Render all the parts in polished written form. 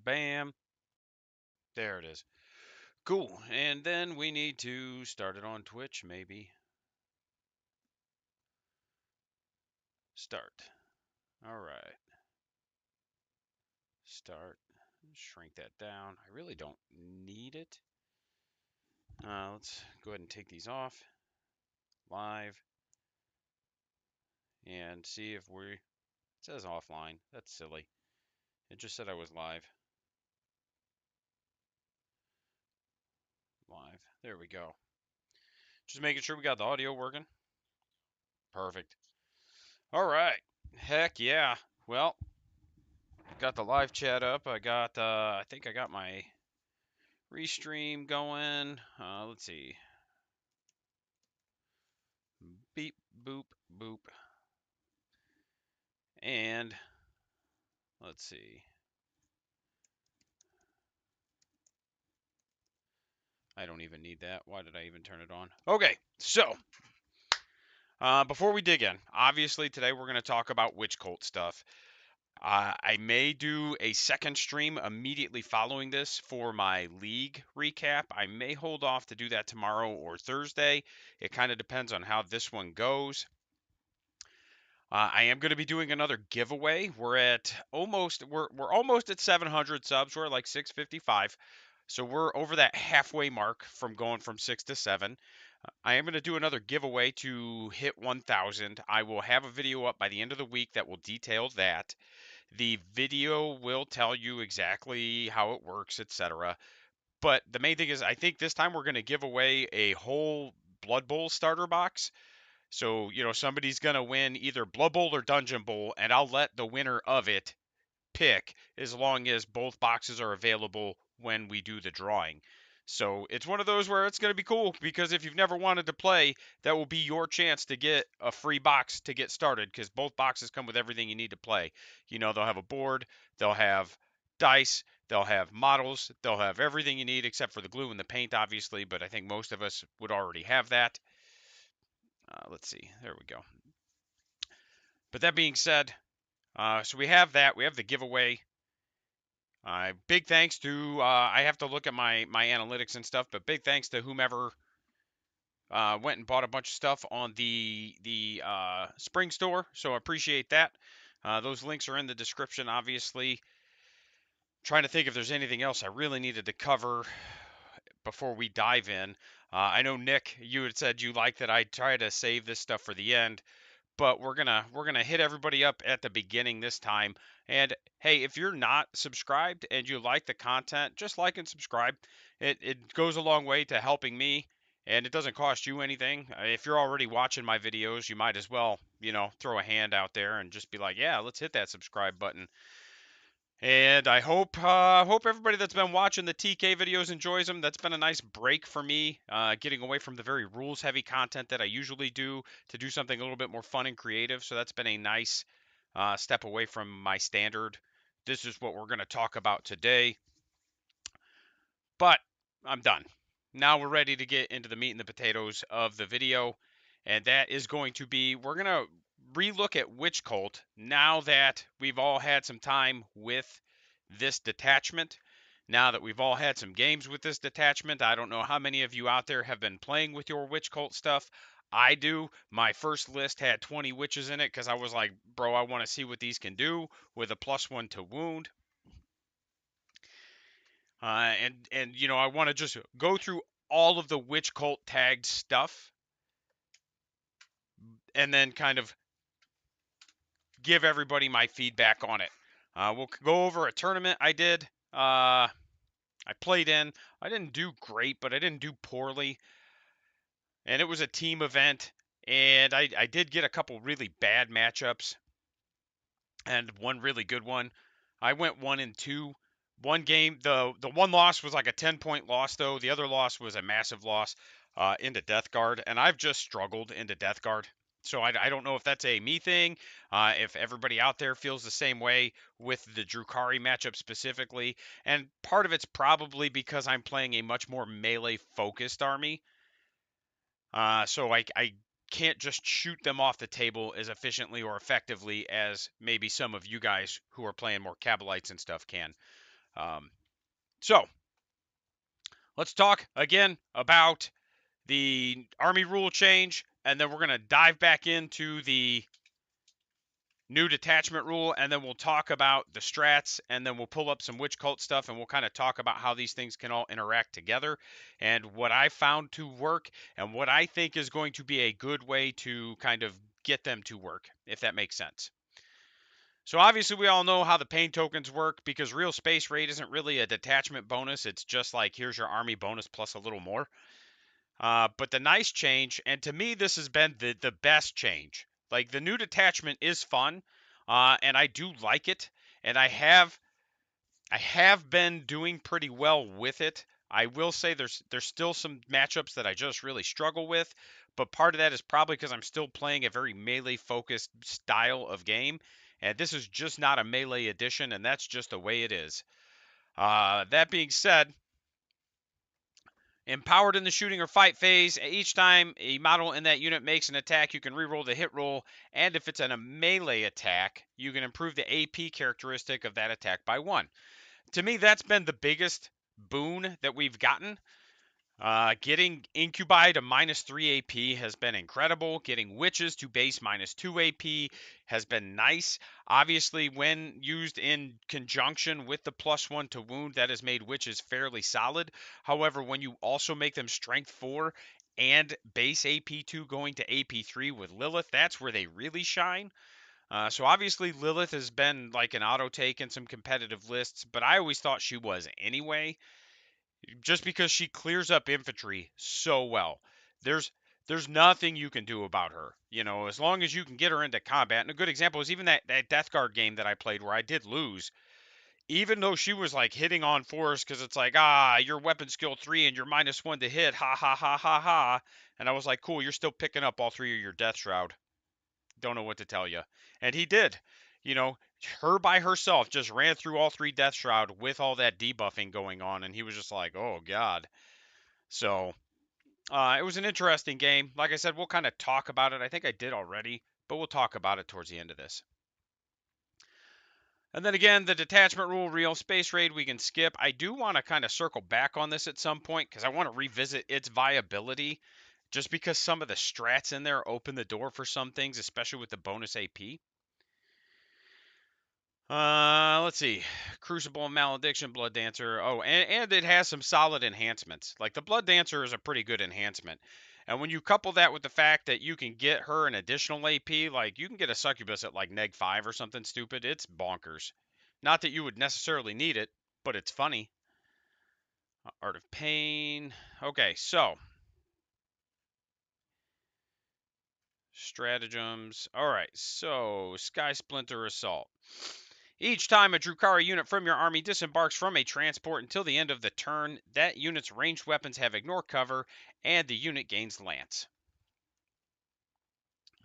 Bam. There it is. Cool. And then we need to start it on Twitch, maybe. Start. All right. Start. Shrink that down. I really don't need it. Let's go ahead and take these off. Live. And see if we... It says offline. That's silly. It just said I was live. Live. There we go. Just making sure we got the audio working. Perfect. All right. Heck yeah. Well, got the live chat up. I think I got my restream going. Let's see. Beep, boop, boop. And let's see. I don't even need that. Why did I even turn it on? Okay, so before we dig in, obviously today we're going to talk about witch cult stuff. I may do a second stream immediately following this for my league recap. I may hold off to do that tomorrow or Thursday. It kind of depends on how this one goes. I am going to be doing another giveaway. We're almost at 700 subs. We're at like 655. So we're over that halfway mark from going from 6 to 7. I am going to do another giveaway to hit 1,000. I will have a video up by the end of the week that will detail that. The video will tell you exactly how it works, etc. But the main thing is, I think this time we're going to give away a whole Blood Bowl starter box. So, somebody's going to win either Blood Bowl or Dungeon Bowl, and I'll let the winner of it pick as long as both boxes are available when we do the drawing. So it's one of those where it's going to be cool because if you've never wanted to play, that will be your chance to get a free box to get started because both boxes come with everything you need to play. They'll have a board, they'll have dice, they'll have models, they'll have everything you need except for the glue and the paint, obviously, but I think most of us would already have that. Let's see, there we go. But that being said, so we have that. We have the giveaway. Big thanks to I have to look at my analytics and stuff, but big thanks to whomever went and bought a bunch of stuff on the spring store. So I appreciate that. Those links are in the description, obviously. Trying to think if there's anything else I really needed to cover before we dive in. I know Nick, you had said you like that I try to save this stuff for the end. But we're gonna hit everybody up at the beginning this time. And hey, if you're not subscribed and you like the content, just like and subscribe. It goes a long way to helping me, and it doesn't cost you anything. If you're already watching my videos, you might as well, throw a hand out there and just be like, yeah, let's hit that subscribe button. And I hope everybody that's been watching the TK videos enjoys them. That's been a nice break for me, getting away from the very rules-heavy content that I usually do to do something a little bit more fun and creative. So that's been a nice step away from my standard. This is what we're going to talk about today. But I'm done. Now we're ready to get into the meat and the potatoes of the video. And that is going to be, we're going to relook at Witch Cult now that we've all had some time with this detachment. Now that we've all had some games with this detachment, I don't know how many of you out there have been playing with your Witch Cult stuff. I do. My first list had 20 witches in it because I was like, bro, I want to see what these can do with a +1 to wound. And I want to just go through all of the Witch Cult tagged stuff and then kind of give everybody my feedback on it. We'll go over a tournament I did. I played in. I didn't do great, but I didn't do poorly. And it was a team event. And I did get a couple really bad matchups and one really good one. I went 1-2. One game, the one loss was like a 10-point loss, though. The other loss was a massive loss into Death Guard. And I've just struggled into Death Guard. So I don't know if that's a me thing, if everybody out there feels the same way with the Drukhari matchup specifically. And part of it's probably because I'm playing a much more melee-focused army. So I can't just shoot them off the table as efficiently or effectively as maybe some of you guys who are playing more Cabalites and stuff can. So let's talk again about the army rule change, and then we're going to dive back into the new detachment rule, and then we'll talk about the strats, and then we'll pull up some witch cult stuff, and we'll kind of talk about how these things can all interact together, and what I found to work, and what I think is going to be a good way to kind of get them to work, if that makes sense. So obviously we all know how the pain tokens work, because real space raid isn't really a detachment bonus. It's just like, here's your army bonus plus a little more. But the nice change, and to me this has been the best change. Like, the new detachment is fun, and I do like it, and I have been doing pretty well with it. I will say there's still some matchups that I just really struggle with, but part of that is probably because I'm still playing a very melee focused style of game, and this is just not a melee edition, and that's just the way it is. That being said, empowered in the shooting or fight phase, each time a model in that unit makes an attack, you can reroll the hit roll, and if it's a melee attack, you can improve the AP characteristic of that attack by 1. To me, that's been the biggest boon that we've gotten. Getting Incubi to -3 AP has been incredible. Getting Witches to base -2 AP has been nice. Obviously, when used in conjunction with the +1 to wound, that has made Witches fairly solid. However, when you also make them Strength 4 and base AP2 going to AP3 with Lilith, that's where they really shine. So obviously Lilith has been like an auto take in some competitive lists, but I always thought she was anyway, just because she clears up infantry so well. There's there's nothing you can do about her. As long as you can get her into combat. And a good example is even that Death Guard game that I played where I did lose. Even though she was like hitting on fours, because it's like, your weapon skill 3 and you're -1 to hit, ha ha ha ha ha. And I was like, cool, you're still picking up all 3 of your Death Shroud. Don't know what to tell you. And he did. You know, her by herself just ran through all 3 Death Shroud with all that debuffing going on, and he was just like, oh, God. So, it was an interesting game. Like I said, we'll kind of talk about it. I think I did already, but we'll talk about it towards the end of this. And then again, the detachment rule, real space raid, we can skip. I do want to kind of circle back on this at some point because I want to revisit its viability, just because some of the strats in there open the door for some things, especially with the bonus AP. Let's see. Crucible, Malediction, Blood Dancer. Oh, and it has some solid enhancements. Like, the Blood Dancer is a pretty good enhancement. And when you couple that with the fact that you can get her an additional AP, like, you can get a Succubus at like neg 5 or something stupid, it's bonkers. Not that you would necessarily need it, but it's funny. Art of Pain. Okay, so stratagems. All right, so Sky Splinter Assault. Each time a Drukhari unit from your army disembarks from a transport until the end of the turn, that unit's ranged weapons have ignore cover, and the unit gains lance.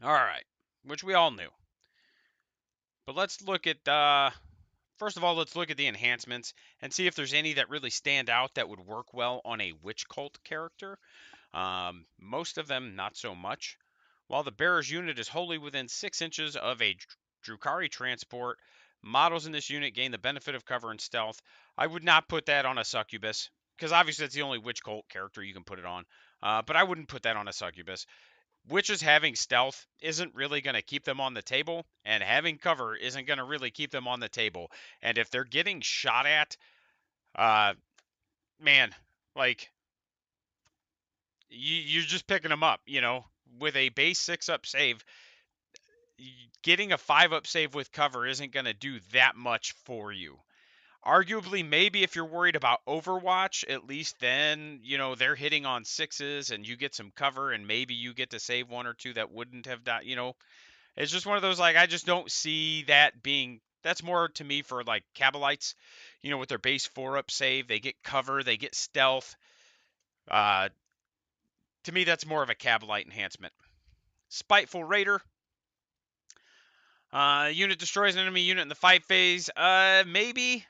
Alright, which we all knew. But let's look at, first of all, let's look at the enhancements and see if there's any that really stand out that would work well on a witch cult character. Most of them, not so much. While the bearer's unit is wholly within 6 inches of a Drukhari transport, models in this unit gain the benefit of cover and stealth. I would not put that on a Succubus, because obviously it's the only witch cult character you can put it on. But I wouldn't put that on a Succubus. Witches having stealth isn't really going to keep them on the table, and having cover isn't going to really keep them on the table. And if they're getting shot at, uh, man, like, you're just picking them up, with a base 6-up save. Getting a 5-up save with cover isn't going to do that much for you. Arguably, maybe if you're worried about Overwatch, at least then, they're hitting on 6s and you get some cover and maybe you get to save 1 or 2 that wouldn't have died. It's just one of those, like, I just don't see that being, that's more to me for like Cabalites, with their base 4-up save, they get cover, they get stealth. To me, that's more of a Cabalite enhancement. Spiteful Raider. Unit destroys an enemy unit in the fight phase. Maybe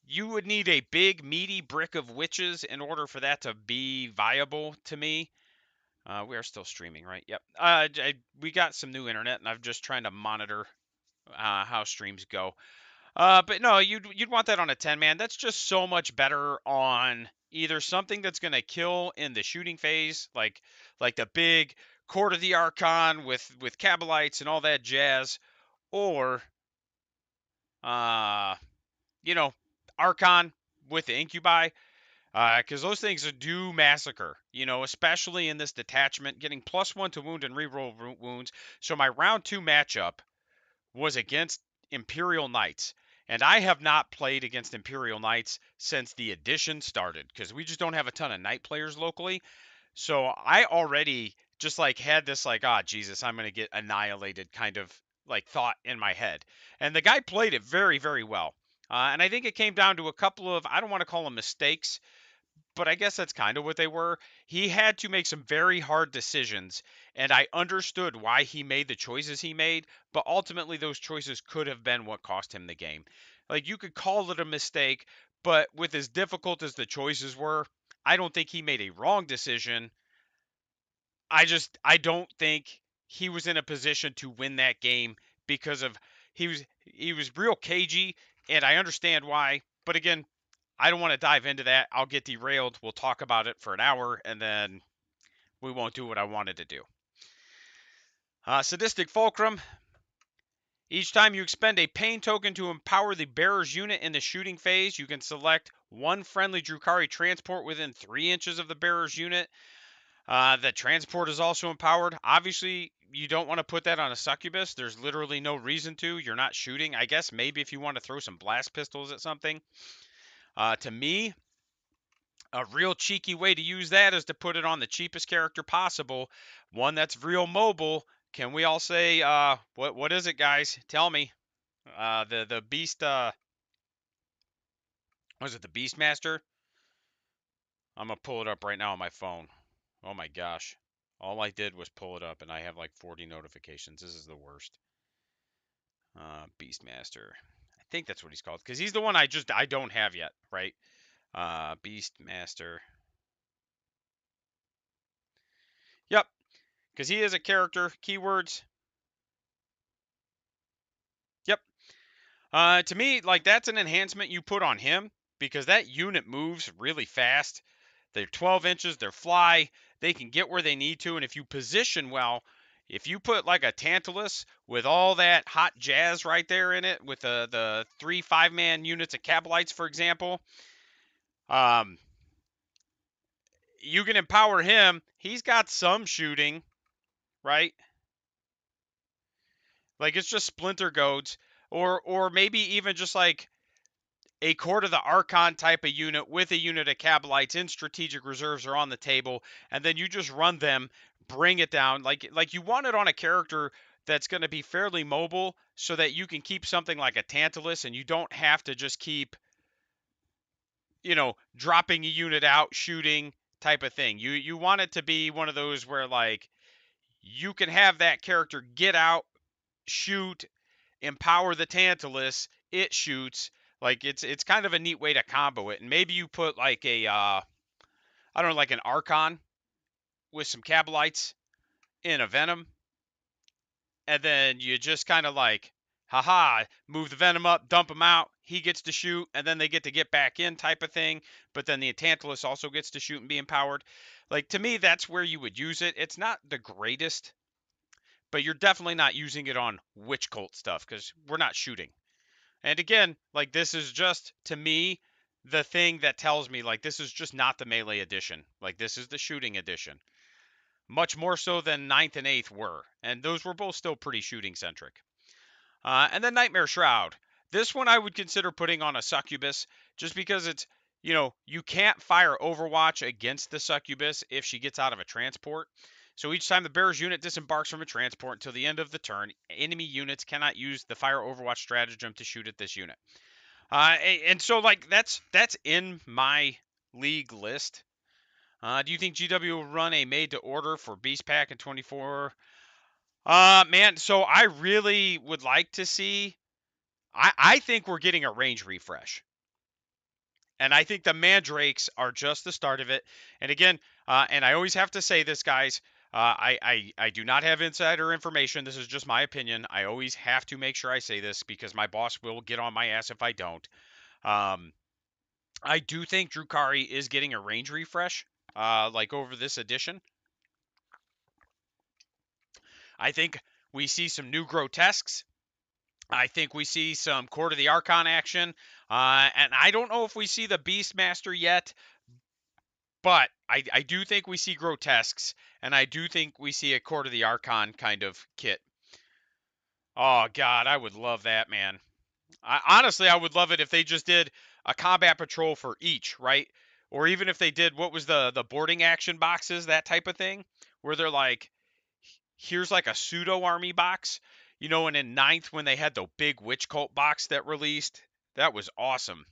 you would need a big, meaty brick of witches in order for that to be viable to me. We are still streaming, right? Yep. We got some new internet, and I'm just trying to monitor how streams go. But no, you'd want that on a 10-man. That's just so much better on either something that's gonna kill in the shooting phase, like the big Court of the Archon with Kabalites and all that jazz, or uh, you know, Archon with the Incubi, because those things do massacre. Especially in this detachment, getting +1 to wound and reroll wounds. So my round 2 matchup was against Imperial Knights. And I have not played against Imperial Knights since the edition started because we just don't have a ton of Knight players locally. So I already just like had this like, ah, Jesus, I'm going to get annihilated kind of like thought in my head. And the guy played it very, very well. And I think it came down to a couple of, I don't want to call them mistakes, but I guess that's kind of what they were. He had to make some very hard decisions, and I understood why he made the choices he made, but ultimately those choices could have been what cost him the game. Like you could call it a mistake, but with as difficult as the choices were, I don't think he made a wrong decision. I don't think he was in a position to win that game because of he was real cagey, and I understand why. But again, I don't want to dive into that. I'll get derailed. We'll talk about it for an hour, and then we won't do what I wanted to do. Sadistic Fulcrum. Each time you expend a pain token to empower the bearer's unit in the shooting phase, you can select one friendly Drukhari transport within 3 inches of the bearer's unit. The transport is also empowered. Obviously, you don't want to put that on a Succubus. There's literally no reason to. You're not shooting. I guess maybe if you want to throw some blast pistols at something. To me, a real cheeky way to use that is to put it on the cheapest character possible, one that's real mobile. Can we all say what is it, guys? Tell me. The beast. Was it the Beastmaster? I'm gonna pull it up right now on my phone. Oh my gosh. All I did was pull it up, and I have like 40 notifications. This is the worst. Beastmaster. I think that's what he's called, because he's the one I don't have yet, right? Beastmaster. Yep, because he is a character. Keywords. Yep. To me, like that's an enhancement you put on him because that unit moves really fast. They're 12 inches, they're fly, they can get where they need to, and if you position well, if you put like a Tantalus with all that hot jazz right there in it, with the 3 5-man units of Kabalites, for example, um, you can empower him. He's got some shooting, right? Like it's just Splinter goads, or maybe even just like a Court of the Archon type of unit with a unit of Kabalites in strategic reserves are on the table, and then you just run them, bring it down. Like you want it on a character that's going to be fairly mobile so that you can keep something like a Tantalus and you don't have to just keep, dropping a unit out, shooting type of thing. You want it to be one of those where like you can have that character get out, shoot, empower the Tantalus, it shoots. Like it's kind of a neat way to combo it. And maybe you put like a I don't know, like an Archon with some Kabalites in a Venom, and then you just kind of like, haha, move the Venom up, dump him out. He gets to shoot, and then they get back in type of thing. But then the Tantalus also gets to shoot and be empowered. Like to me, that's where you would use it. It's not the greatest, but you're definitely not using it on Witch Cult stuff because we're not shooting. And again, like this is just to me the thing that tells me like this is just not the melee edition. Like this is the shooting edition. Much more so than 9th and 8th were. And those were both still pretty shooting centric. And then Nightmare Shroud. This one I would consider putting on a Succubus just because it's, you can't fire Overwatch against the Succubus if she gets out of a transport. So each time the bearer's unit disembarks from a transport until the end of the turn, enemy units cannot use the fire Overwatch stratagem to shoot at this unit. And so like that's in my league list. Do you think GW will run a made to order for Beast Pack in 24? Man, so I really would like to see. I think we're getting a range refresh. And I think the Mandrakes are just the start of it. And again, and I always have to say this, guys, I do not have insider information. This is just my opinion. I always have to make sure I say this because my boss will get on my ass if I don't. Um, I do think Drukhari is getting a range refresh, like over this edition. I think we see some new grotesques. I think we see some Court of the Archon action. And I don't know if we see the Beastmaster yet, but I do think we see grotesques, and I do think we see a Court of the Archon kind of kit. Oh, God, I would love that, man. Honestly, I would love it if they just did a combat patrol for each, right? Or even if they did what was the boarding action boxes, that type of thing, where they're like, here's like a pseudo army box, and in ninth when they had the big witch cult box that released, that was awesome.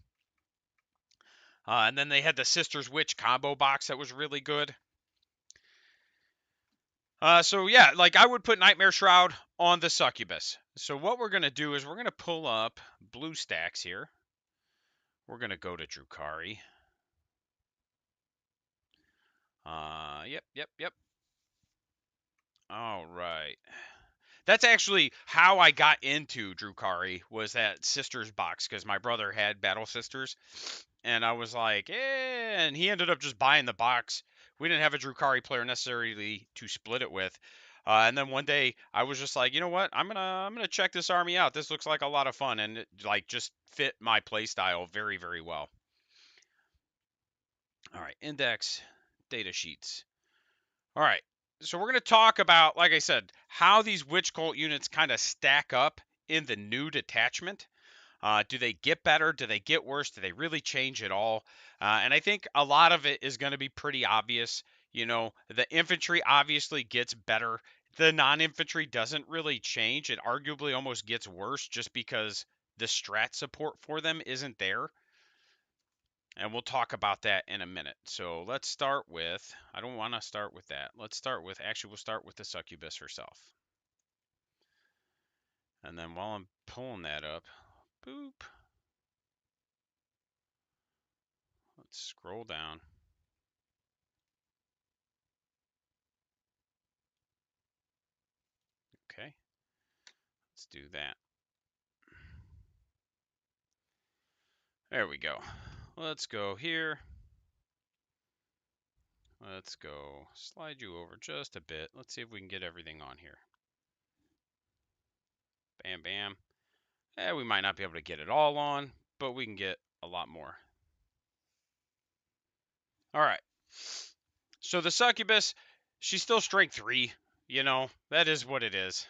And then they had the Sisters Witch combo box that was really good. So yeah, like I would put Nightmare Shroud on the Succubus. So what we're gonna do is we're gonna pull up BlueStacks here. We're gonna go to Drukhari. Yep. All right. That's actually how I got into Drukhari, was that Sisters box, because my brother had Battle Sisters, and I was like, and he ended up just buying the box. We didn't have a Drukhari player necessarily to split it with. And then one day I was just like, you know what? I'm gonna check this army out. This looks like a lot of fun, and it like just fit my play style very, very well. All right, index, data sheets. All right. So we're going to talk about, like I said, how these witch cult units kind of stack up in the new detachment. Do they get better? Do they get worse? Do they really change at all? And I think a lot of it is going to be pretty obvious. The infantry obviously gets better. The non-infantry doesn't really change. It arguably almost gets worse just because the strat support for them isn't there. And we'll talk about that in a minute. So let's start with, I don't want to start with that. Actually, we'll start with the Succubus herself. And then while I'm pulling that up, boop. Let's scroll down. Okay, let's do that. There we go. Let's go here. Let's go slide you over just a bit. Let's see if we can get everything on here. Bam, bam. We might not be able to get it all on, but we can get a lot more. All right. So the Succubus, she's still strength 3. That is what it is.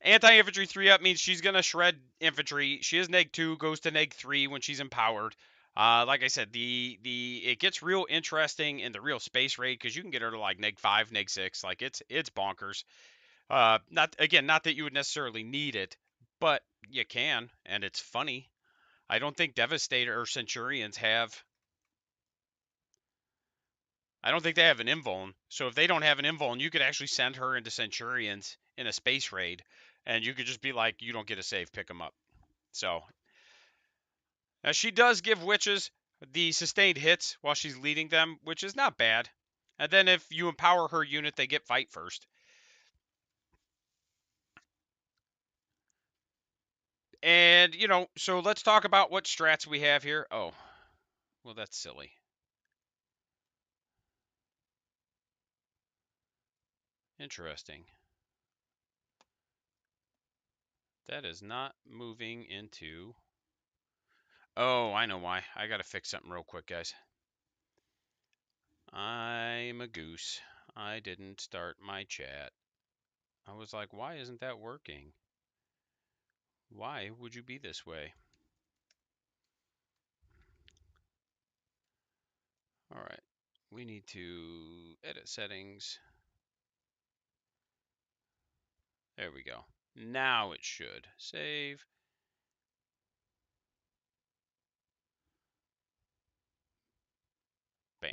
Anti-infantry 3 up means she's going to shred infantry. She is neg 2, goes to neg 3 when she's empowered. Like I said, it gets real interesting in the real space raid because you can get her to like neg 5, neg 6. Like it's bonkers. Not that you would necessarily need it, but you can, and it's funny. I don't think Devastator or Centurions have. I don't think they have an invuln. So if they don't have an invuln, you could actually send her into Centurions in a space raid, and you could just be like, you don't get a save, pick them up. So now she does give witches the sustained hits while she's leading them, which is not bad. And then if you empower her unit, they get fight first. And, so let's talk about what strats we have here. Oh, well, that's silly. Interesting. That is not moving into... Oh, I know why. I gotta fix something real quick, guys. I'm a goose. I didn't start my chat. I was like, why isn't that working? Why would you be this way? All right. We need to edit settings. There we go. Now it should. Save. Bam.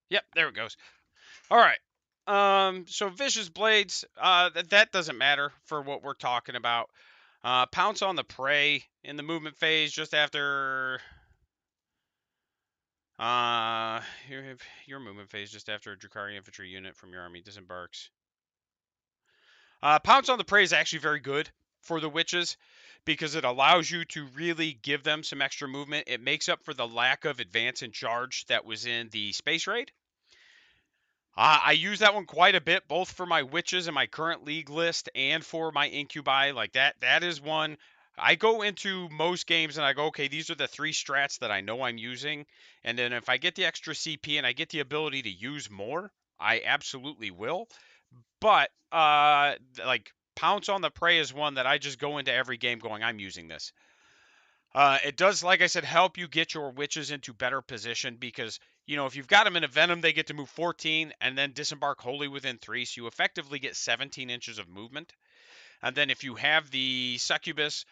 Yep, there it goes. All right. So Vicious Blades, that doesn't matter for what we're talking about. Pounce on the prey in the movement phase just after Uh, your movement phase just after a Drukhari infantry unit from your army disembarks. Pounce on the Prey is actually very good for the witches because it allows you to really give them some extra movement. It makes up for the lack of advance and charge that was in the Space Raid. I use that one quite a bit, both for my witches and my current league list, and for my incubi. Like that, that is one. I go into most games and I go, okay, these are the 3 strats that I know I'm using, and then if I get the extra CP and I get the ability to use more, I absolutely will. But like Pounce on the Prey is one that I just go into every game going, I'm using this. It does, like I said, help you get your witches into better position because, you know, if you've got them in a venom, they get to move 14 and then disembark wholly within 3. So you effectively get 17 inches of movement. And then if you have the Succubus,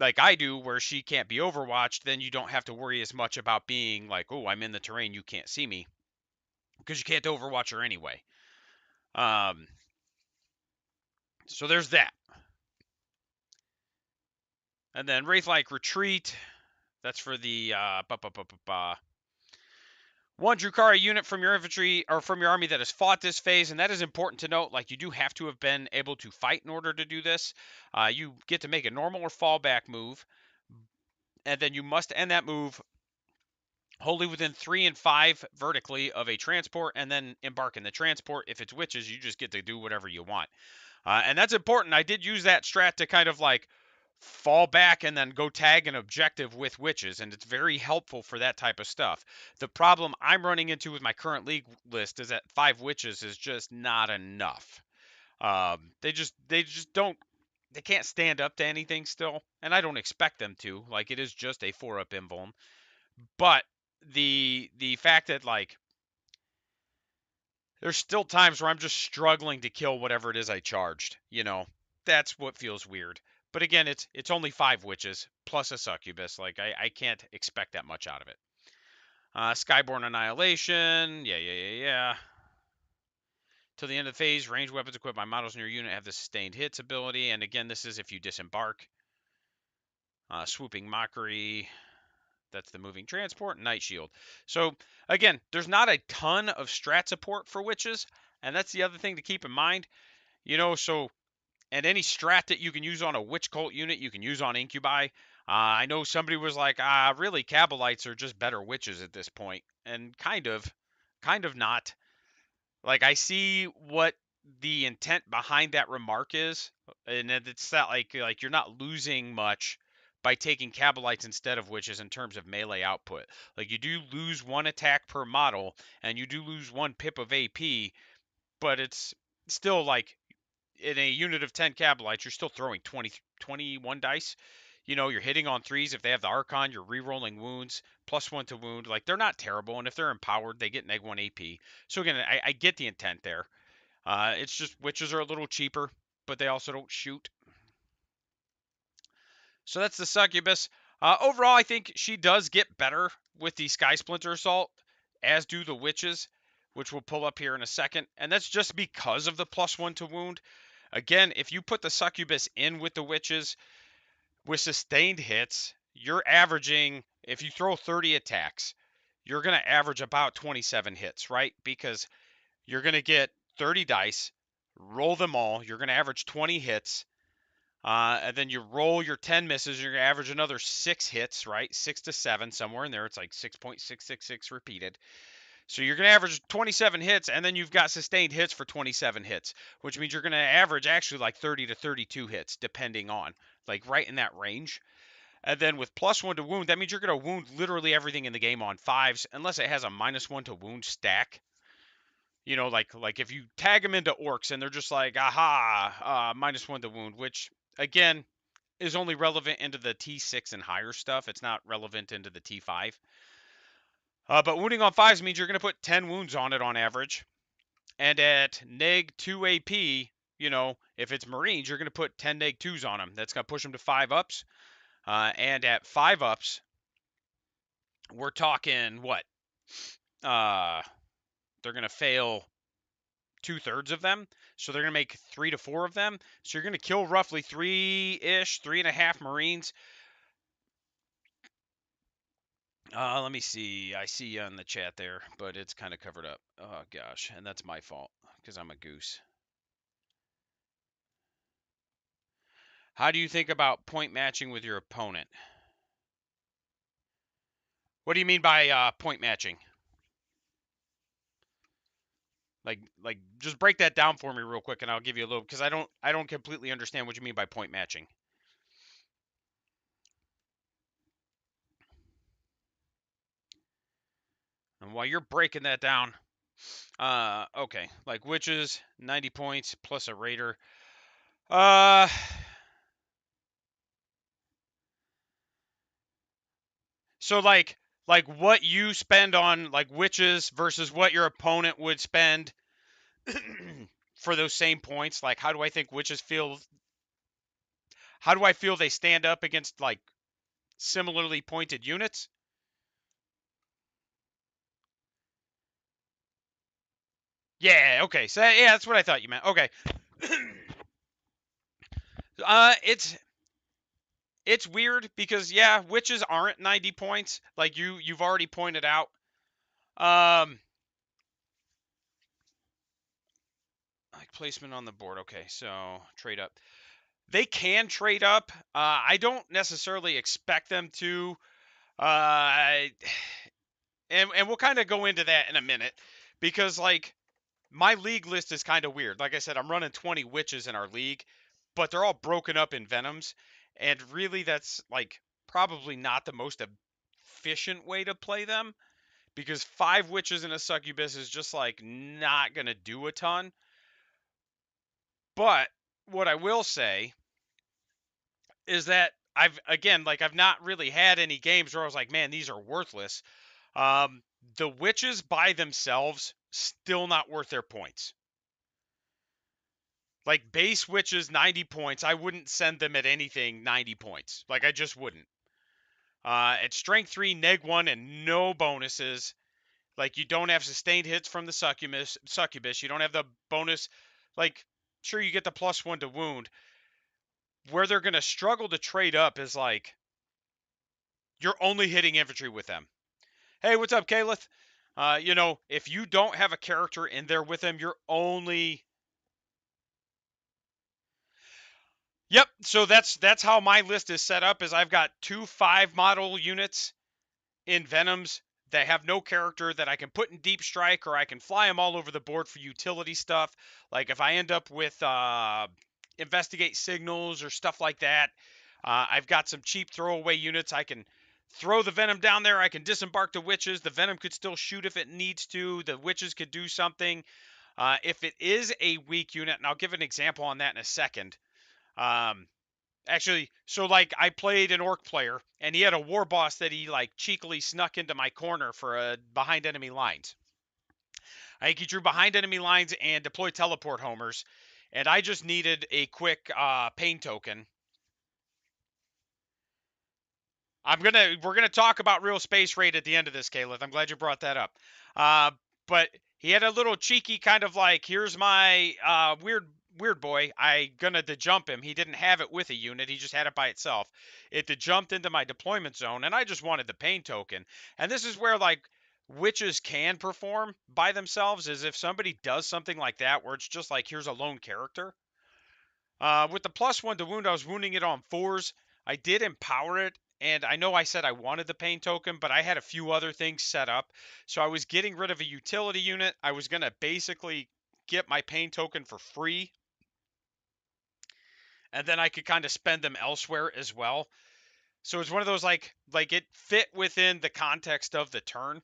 like I do, where she can't be overwatched, then you don't have to worry as much about being like, oh, I'm in the terrain, you can't see me. Because you can't overwatch her anyway. Um, so there's that. And then Wraith-like Retreat. That's for the one Drukhari unit from your infantry or from your army that has fought this phase, and that is important to note. Like, you do have to have been able to fight in order to do this. You get to make a normal or fallback move, and then you must end that move wholly within 3 and 5 vertically of a transport, and then embark in the transport. If it's witches, you just get to do whatever you want. And that's important. I did use that strat to kind of like fall back and then go tag an objective with witches, and it's very helpful for that type of stuff. The problem I'm running into with my current league list is that 5 witches is just not enough. They just don't, they can't stand up to anything still, and I don't expect them to. Like, it is just a 4-up invuln, but the fact that like there's still times where I'm just struggling to kill whatever it is I charged. You know, that's what feels weird. But again, it's only 5 witches plus a succubus. Like, I can't expect that much out of it. Skyborn Annihilation. Yeah. Till the end of the phase, ranged weapons equipped by models in your unit have the sustained hits ability. And again, this is if you disembark. Swooping Mockery. That's the moving transport. Night Shield. So again, there's not a ton of strat support for witches. And that's the other thing to keep in mind. You know, so, and any strat that you can use on a witch cult unit, you can use on incubi. I know somebody was like, really, Cabalites are just better witches at this point, and kind of not. Like, I see what the intent behind that remark is, and it's that like you're not losing much by taking Cabalites instead of witches in terms of melee output. Like, you do lose 1 attack per model, and you do lose 1 pip of AP, but it's still like in a unit of 10 Cabalites, you're still throwing 21 dice. You know, you're hitting on 3s. If they have the Archon, you're re-rolling wounds, +1 to wound. Like, they're not terrible. And if they're empowered, they get -1 AP. So again, I get the intent there. It's just witches are a little cheaper, but they also don't shoot. So that's the Succubus. Overall, I think she does get better with the Sky Splinter Assault, as do the witches, which we'll pull up here in a second. And that's just because of the +1 to wound. Again, if you put the Succubus in with the witches with sustained hits, you're averaging, if you throw 30 attacks, you're going to average about 27 hits, right? Because you're going to get 30 dice, roll them all, you're going to average 20 hits, and then you roll your 10 misses, you're going to average another 6 hits, right? 6 to 7, somewhere in there. It's like 6.666 repeated. So you're going to average 27 hits, and then you've got sustained hits for 27 hits, which means you're going to average actually like 30 to 32 hits, depending on, like, right in that range. And then with +1 to wound, that means you're going to wound literally everything in the game on 5s, unless it has a -1 to wound stack. You know, like if you tag them into orcs and they're just like, aha, -1 to wound, which, again, is only relevant into the T6 and higher stuff. It's not relevant into the T5. But wounding on 5s means you're going to put 10 wounds on it on average. And at -2 AP, you know, if it's Marines, you're going to put 10 -2s on them. That's going to push them to 5 ups. And at 5 ups, we're talking what? They're going to fail 2/3 of them. So they're going to make 3 to 4 of them. So you're going to kill roughly 3-ish, 3.5 Marines. Let me see. I see you in the chat there, but it's kind of covered up. Oh gosh, and that's my fault because I'm a goose. How do you think about point matching with your opponent? What do you mean by point matching? Like, just break that down for me real quick, and I'll give you a little because I don't completely understand what you mean by point matching. And while you're breaking that down, okay, like witches, 90 points plus a raider. So like what you spend on like witches versus what your opponent would spend for those same points. Like how do I think witches feel? How do I feel they stand up against like similarly pointed units? Yeah, okay. So yeah, that's what I thought you meant. Okay. It's weird because yeah, witches aren't 90 points like you've already pointed out. Um like placement on the board. Okay, so trade up. They can trade up. I don't necessarily expect them to. Uh and we'll kind of go into that in a minute because like my league list is kind of weird. Like I said, I'm running 20 witches in our league, but they're all broken up in venoms, and really that's like probably not the most efficient way to play them because 5 witches and a succubus is just like not gonna do a ton. But what I will say is that I've not really had any games where I was like, man, these are worthless. Um, the witches by themselves still not worth their points. Like base witches 90 points, I wouldn't send them at anything 90 points. Like I just wouldn't. At strength 3, neg 1 and no bonuses. Like you don't have sustained hits from the succubus. You don't have the bonus like sure you get the +1 to wound. Where they're going to struggle to trade up is like you're only hitting infantry with them. Hey, what's up, Kalith? If you don't have a character in there with them, you're only. Yep. So that's how my list is set up. Is I've got 2 5 model units in Venoms that have no character that I can put in deep strike, or I can fly them all over the board for utility stuff. Like if I end up with investigate signals or stuff like that, I've got some cheap throwaway units. I can throw the venom down there. I can disembark the witches. The venom could still shoot if it needs to. The witches could do something. If it is a weak unit, and I'll give an example on that in a second. Um, Actually, so like I played an orc player, and he had a war boss that he like cheekily snuck into my corner for a behind enemy lines. I think he drew behind enemy lines and deployed teleport homers, and I just needed a quick pain token. We're gonna talk about real space raid at the end of this, Caleb. I'm glad you brought that up. Uh, but he had a little cheeky kind of like, here's my weird boy. I gonna dejump him. He didn't have it with a unit. He just had it by itself. It dejumped into my deployment zone, and I just wanted the pain token. And this is where like witches can perform by themselves, is if somebody does something like that, where it's just like here's a lone character. With the +1 to wound, I was wounding it on 4s. I did empower it, and I know I said I wanted the pain token, but I had a few other things set up. So I was getting rid of a utility unit. I was going to basically get my pain token for free, and then I could kind of spend them elsewhere as well. So it's one of those like it fit within the context of the turn.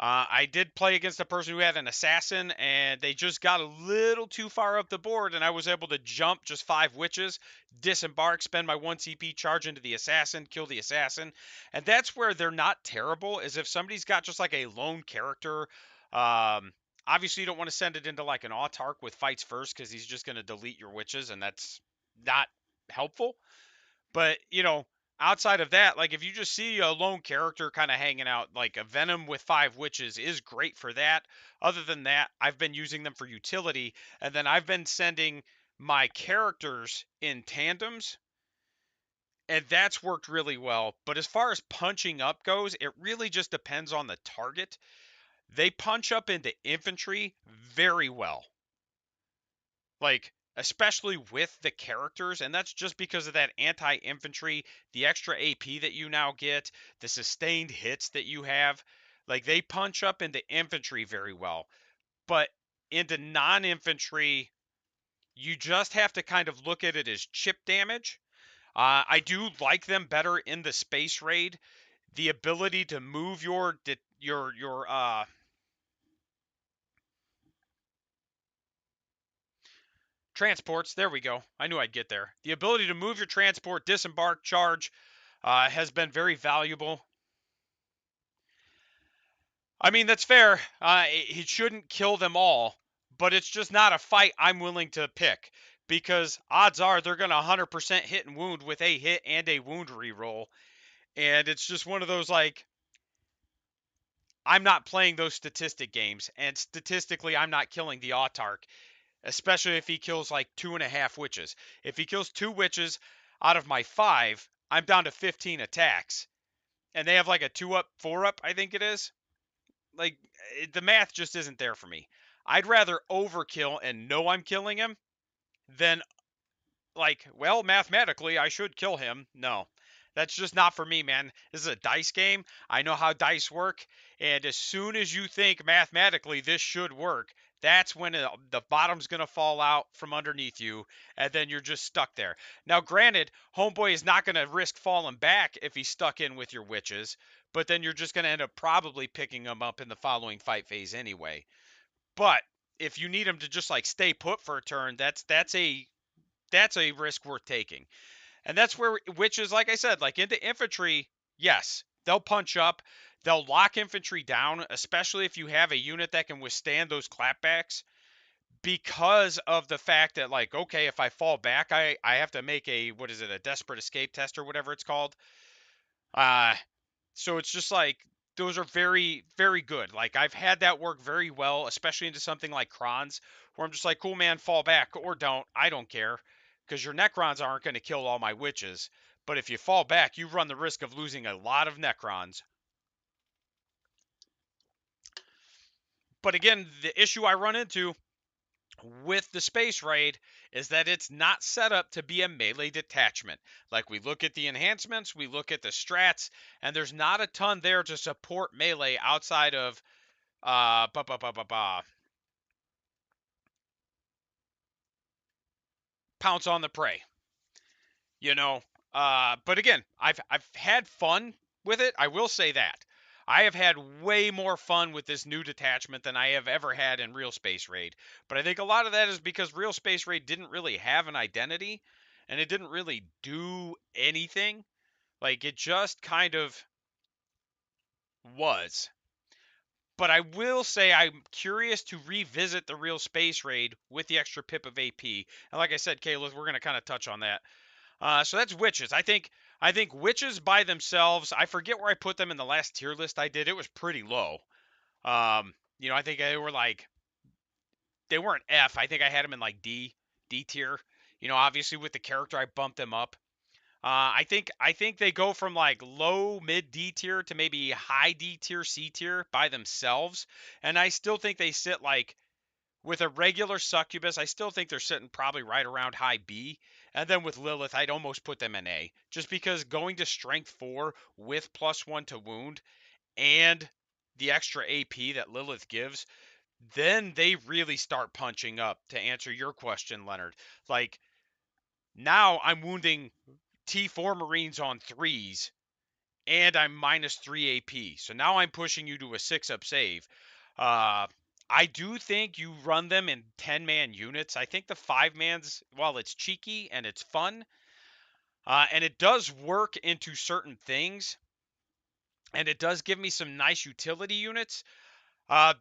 I did play against a person who had an assassin, and they just got a little too far up the board, and I was able to jump just 5 witches, disembark, spend my 1 CP, charge into the assassin, kill the assassin. And that's where they're not terrible, is if somebody's got just like a lone character. Obviously, you don't want to send it into like an autarch with fights first, because he's just going to delete your witches, and that's not helpful. But, outside of that, like if you just see a lone character kind of hanging out, like a Venom with 5 witches is great for that. Other than that, I've been using them for utility, and then I've been sending my characters in tandems. and that's worked really well. But as far as punching up goes, it really just depends on the target. They punch up into infantry very well. Like, especially with the characters, and that's just because of that anti-infantry, the extra AP that you now get, the sustained hits that you have. Like, they punch up into infantry very well. But into non-infantry, you just have to kind of look at it as chip damage. I do like them better in the space raid. The ability to move your transports. There we go. I knew I'd get there. The ability to move your transport, disembark, charge, has been very valuable. I mean, that's fair. He shouldn't kill them all, but it's just not a fight I'm willing to pick because odds are they're going to 100% hit and wound with a hit and a wound reroll. And it's just one of those like, I'm not playing those statistic games, and statistically, I'm not killing the autarch, especially if he kills like 2.5 witches. If he kills 2 witches out of my 5, I'm down to 15 attacks, and they have like a 2 up, 4 up, I think it is. Like, the math just isn't there for me. I'd rather overkill and know I'm killing him than, like, well, mathematically, I should kill him. No. That's just not for me, man. This is a dice game. I know how dice work. And as soon as you think mathematically this should work, that's when the bottom's going to fall out from underneath you. And then you're just stuck there. Now, granted, Homeboy is not going to risk falling back if he's stuck in with your witches. But then you're just going to end up probably picking him up in the following fight phase anyway. But if you need him to just like stay put for a turn, that's a risk worth taking. And that's where witches, like I said, like into infantry, yes, they'll punch up. They'll lock infantry down, especially if you have a unit that can withstand those clapbacks because of the fact that, like, okay, if I fall back, I have to make a, what is it, a desperate escape test or whatever it's called. Uh, so it's just like, those are very, very good. Like, I've had that work very well, especially into something like Krons, where I'm just like, cool, man, fall back or don't. I don't care. Because your Necrons aren't going to kill all my witches. But if you fall back, you run the risk of losing a lot of Necrons. But again, the issue I run into with the Space Raid is that it's not set up to be a melee detachment. Like, we look at the enhancements, we look at the strats, and there's not a ton there to support melee outside of pounce on the prey. You know, but again, I've had fun with it. I will say that. I have had way more fun with this new detachment than I have ever had in Real Space Raid. But I think a lot of that is because Real Space Raid didn't really have an identity and it didn't really do anything. Like, it just kind of was. But I will say I'm curious to revisit the Real Space Raid with the extra pip of AP. And like I said, Kayla, we're going to kind of touch on that. So that's witches. I think witches by themselves. I forget where I put them in the last tier list I did. It was pretty low. I think they weren't F. I think I had them in like D tier. Obviously with the character I bumped them up. I think they go from like low mid D tier to maybe high D tier C tier by themselves, and I still think they sit like with a regular Succubus, I still think they're sitting probably right around high B. And then with Lilith, I'd almost put them in A. Just because going to strength 4 with +1 to wound and the extra AP that Lilith gives, then they really start punching up, to answer your question, Leonard. Like, now I'm wounding T4 Marines on 3s and I'm -3 AP. So now I'm pushing you to a 6-up save. Uh, I do think you run them in 10-man units. I think the 5-man's, while it's cheeky and it's fun, and it does work into certain things, and it does give me some nice utility units,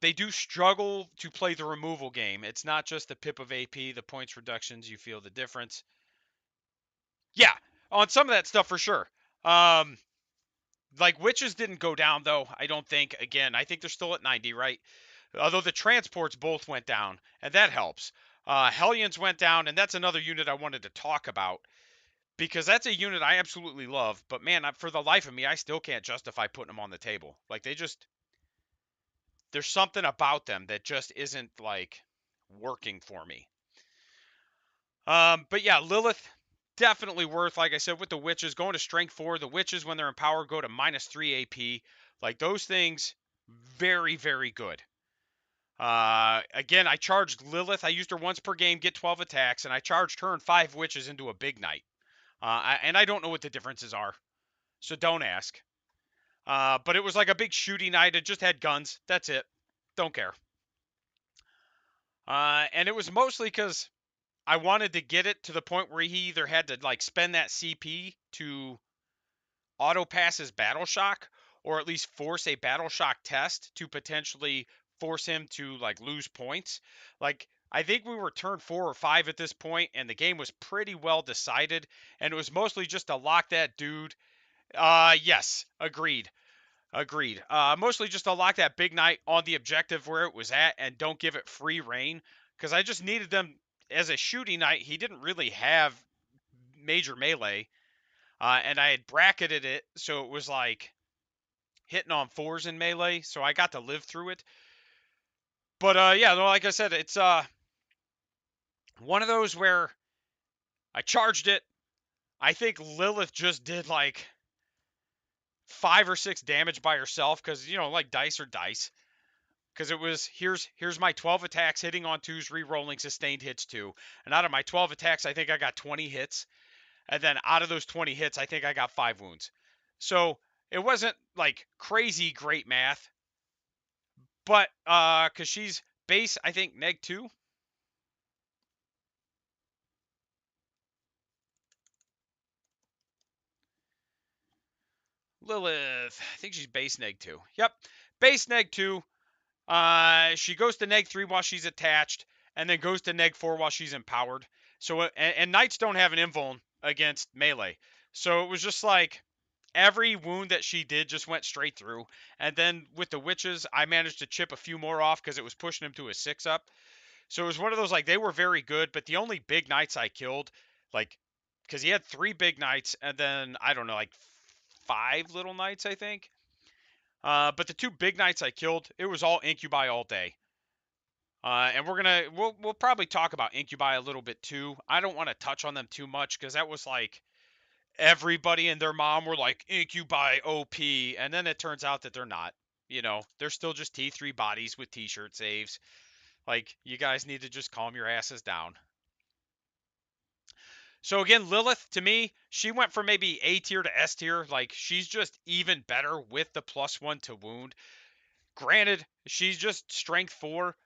they do struggle to play the removal game. It's not just the pip of AP, the points reductions, you feel the difference. Yeah, on some of that stuff for sure. Like, witches didn't go down, though, I don't think. Again, I think they're still at 90, right? Although the transports both went down, and that helps. Helions went down, and that's another unit I wanted to talk about. because that's a unit I absolutely love. But man, for the life of me, I still can't justify putting them on the table. Like there's something about them that just isn't like working for me. But yeah, Lilith definitely worth. Like I said, with the witches going to strength 4, the witches when they're in power go to -3 AP. Like those things, very very good. Again, I charged Lilith. I used her once per game, get 12 attacks, and I charged her and 5 witches into a big knight. And I don't know what the differences are, so don't ask. But it was like a big shooting knight. It just had guns. That's it. Don't care. And it was mostly because I wanted to get it to the point where he either had to like spend that CP to auto pass his battle shock, or at least force a battle shock test to potentially force him to like lose points. Like I think we were turn 4 or 5 at this point, and the game was pretty well decided, and it was mostly just to lock that dude. Yes, agreed. Agreed. Mostly just to lock that big knight on the objective where it was at and don't give it free reign, because I just needed them as a shooting knight. He didn't really have major melee, and I had bracketed it so it was like hitting on 4s in melee, so I got to live through it. But yeah, no, like I said, it's one of those where I charged it. I think Lilith just did like 5 or 6 damage by herself, because like dice are dice. Because it was here's my 12 attacks hitting on 2s, re-rolling sustained hits 2, and out of my 12 attacks, I think I got 20 hits, and then out of those 20 hits, I think I got 5 wounds. So it wasn't like crazy great math, but because she's base, I think -2. Lilith, I think she's base -2. Yep, base -2. She goes to -3 while she's attached, and then goes to -4 while she's empowered. So and knights don't have an invuln against melee, so it was just like every wound that she did just went straight through. And then with the witches, I managed to chip a few more off because it was pushing him to a 6-up. So it was one of those, like, they were very good, but the only big knights I killed, like, because he had 3 big knights and then I don't know, like 5 little knights, I think. But the 2 big knights I killed, it was all incubi all day. And we'll probably talk about incubi a little bit too. I don't want to touch on them too much because that was like everybody and their mom were like incubi OP, and then it turns out that they're not. They're still just T3 bodies with T-shirt saves. Like, you guys need to just calm your asses down. So again, Lilith, to me, she went from maybe A tier to S tier. Like, she's just even better with the +1 to wound. Granted, she's just strength 4,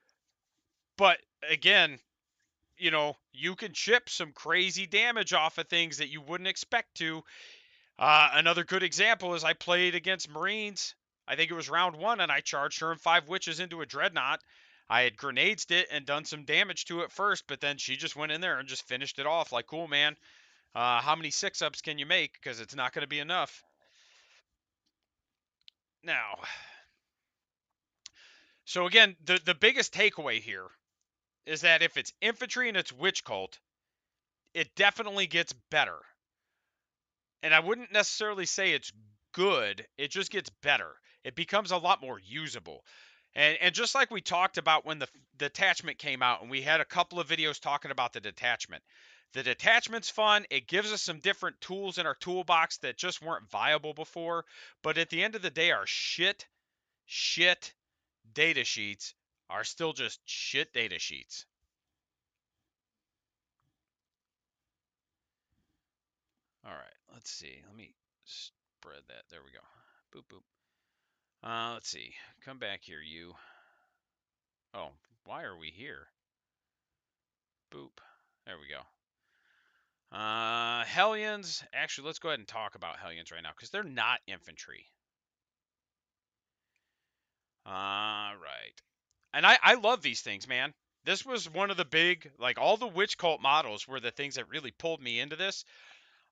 but again, you can chip some crazy damage off of things that you wouldn't expect to. Another good example is I played against Marines. I think it was round 1, and I charged her and 5 witches into a dreadnought. I had grenades it and done some damage to it first, but then she just went in there and just finished it off. Like, cool, man. How many 6-ups can you make? Because it's not going to be enough. Now, so again, the biggest takeaway here is that if it's infantry and it's witch cult, it definitely gets better. And I wouldn't necessarily say it's good, it just gets better. It becomes a lot more usable. And just like we talked about when the detachment came out, and we had a couple of videos talking about the detachment. The detachment's fun. It gives us some different tools in our toolbox that just weren't viable before. But at the end of the day, our shit data sheets are still just shit data sheets. All right, let's see. Let me spread that. There we go. Boop, boop. Let's see. Come back here, you. Oh, why are we here? Boop. There we go. Helions. Actually, let's go ahead and talk about Helions right now because they're not infantry. Right. And I love these things, man. This was one of the big, like, all the witch cult models were the things that really pulled me into this.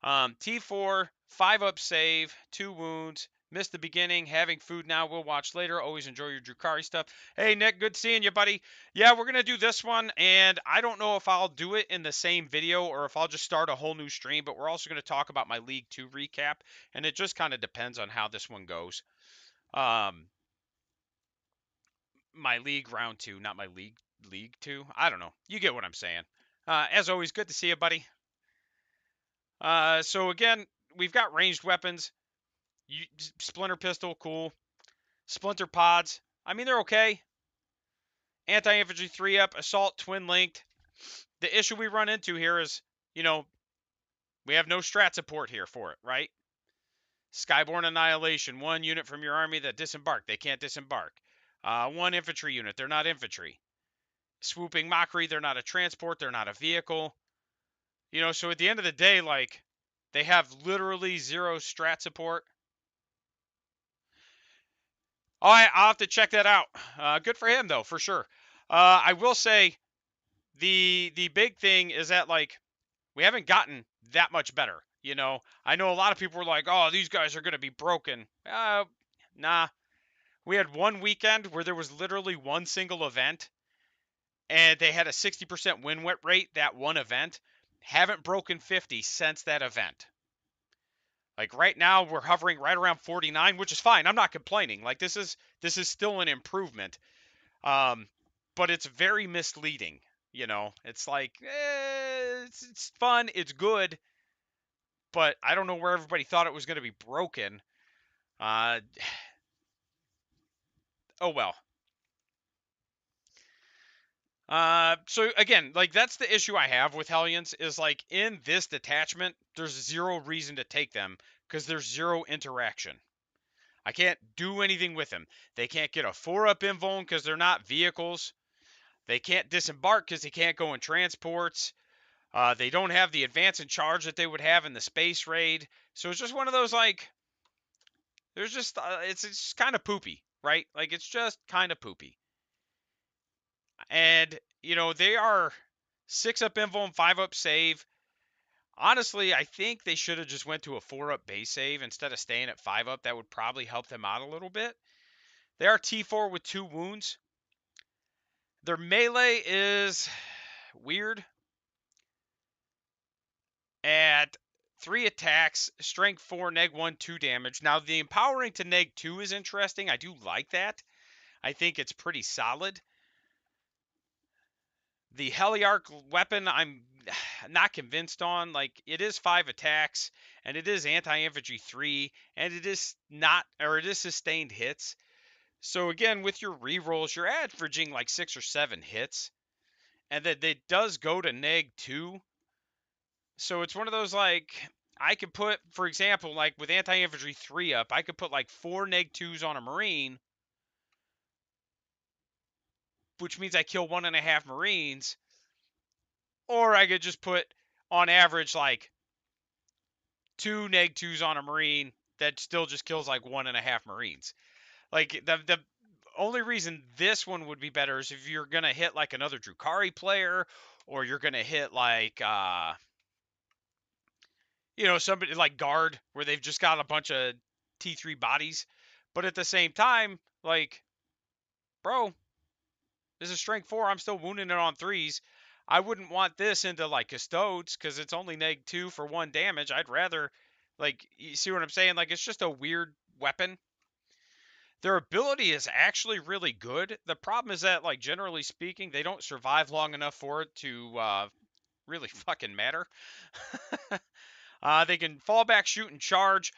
T4, 5-up save, 2 wounds, Missed the beginning. Having food now. Will watch later. Always enjoy your Drukhari stuff. Hey, Nick. Good seeing you, buddy. Yeah, we're going to do this one. And I don't know if I'll do it in the same video or if I'll just start a whole new stream. But we're also going to talk about my League 2 recap. And it just kind of depends on how this one goes. My League round 2, not my League 2. I don't know. You get what I'm saying. As always, good to see you, buddy. So again, we've got ranged weapons. Splinter pistol, cool. Splinter pods, I mean, they're okay. Anti-infantry 3-up, assault twin linked. The issue we run into here is, we have no strat support here for it, right? Skyborn Annihilation, 1 unit from your army that disembarked. They can't disembark. 1 infantry unit, they're not infantry. Swooping Mockery, they're not a transport, they're not a vehicle. So at the end of the day, like, they have literally 0 strat support. All right, I'll have to check that out. Good for him, though, for sure. I will say the big thing is that, like, we haven't gotten that much better. I know a lot of people were like, oh, these guys are going to be broken. Nah. We had one weekend where there was literally one single event, and they had a 60% win rate, that one event. Haven't broken 50 since that event. Like right now, we're hovering right around 49, which is fine. I'm not complaining. Like this is still an improvement, but it's very misleading. It's like it's fun, it's good, but I don't know where everybody thought it was going to be broken. Oh well. So again, like that's the issue I have with Hellions is like in this detachment, there's 0 reason to take them because there's 0 interaction. I can't do anything with them. They can't get a 4-up invuln because they're not vehicles. They can't disembark because they can't go in transports. They don't have the advance and charge that they would have in the space raid. So it's just one of those like, there's just it's just kind of poopy, right? Like it's just kind of poopy. And they are 6-up invuln, 5-up save. Honestly, I think they should have just went to a 4-up base save instead of staying at 5-up. That would probably help them out a little bit. They are T4 with 2 wounds. Their melee is weird. At 3 attacks, strength 4, neg 1, 2 damage. Now, the empowering to neg 2 is interesting. I do like that. I think it's pretty solid. The Heliarch weapon, I'm not convinced on. Like, it is 5 attacks, and it is anti-infantry 3, and it is sustained hits. So again, with your rerolls, you're averaging like 6 or 7 hits. And that it does go to neg 2. So it's one of those like, I could put, for example, like with anti-infantry 3-up, I could put like 4 neg 2s on a Marine, which means I kill 1.5 Marines. Or I could just put, on average, like 2 neg 2s on a Marine that still just kills like 1.5 Marines. Like the only reason this one would be better is if you're going to hit like another Drukhari player, or you're going to hit like, somebody like guard where they've just got a bunch of T3 bodies. But at the same time, like, bro, this is strength 4. I'm still wounding it on 3s. I wouldn't want this into like custodes because it's only neg 2 for 1 damage. I'd rather, like, you see what I'm saying? Like, it's just a weird weapon. Their ability is actually really good. The problem is that, like, generally speaking, they don't survive long enough for it to really fucking matter. They can fall back, shoot, and charge.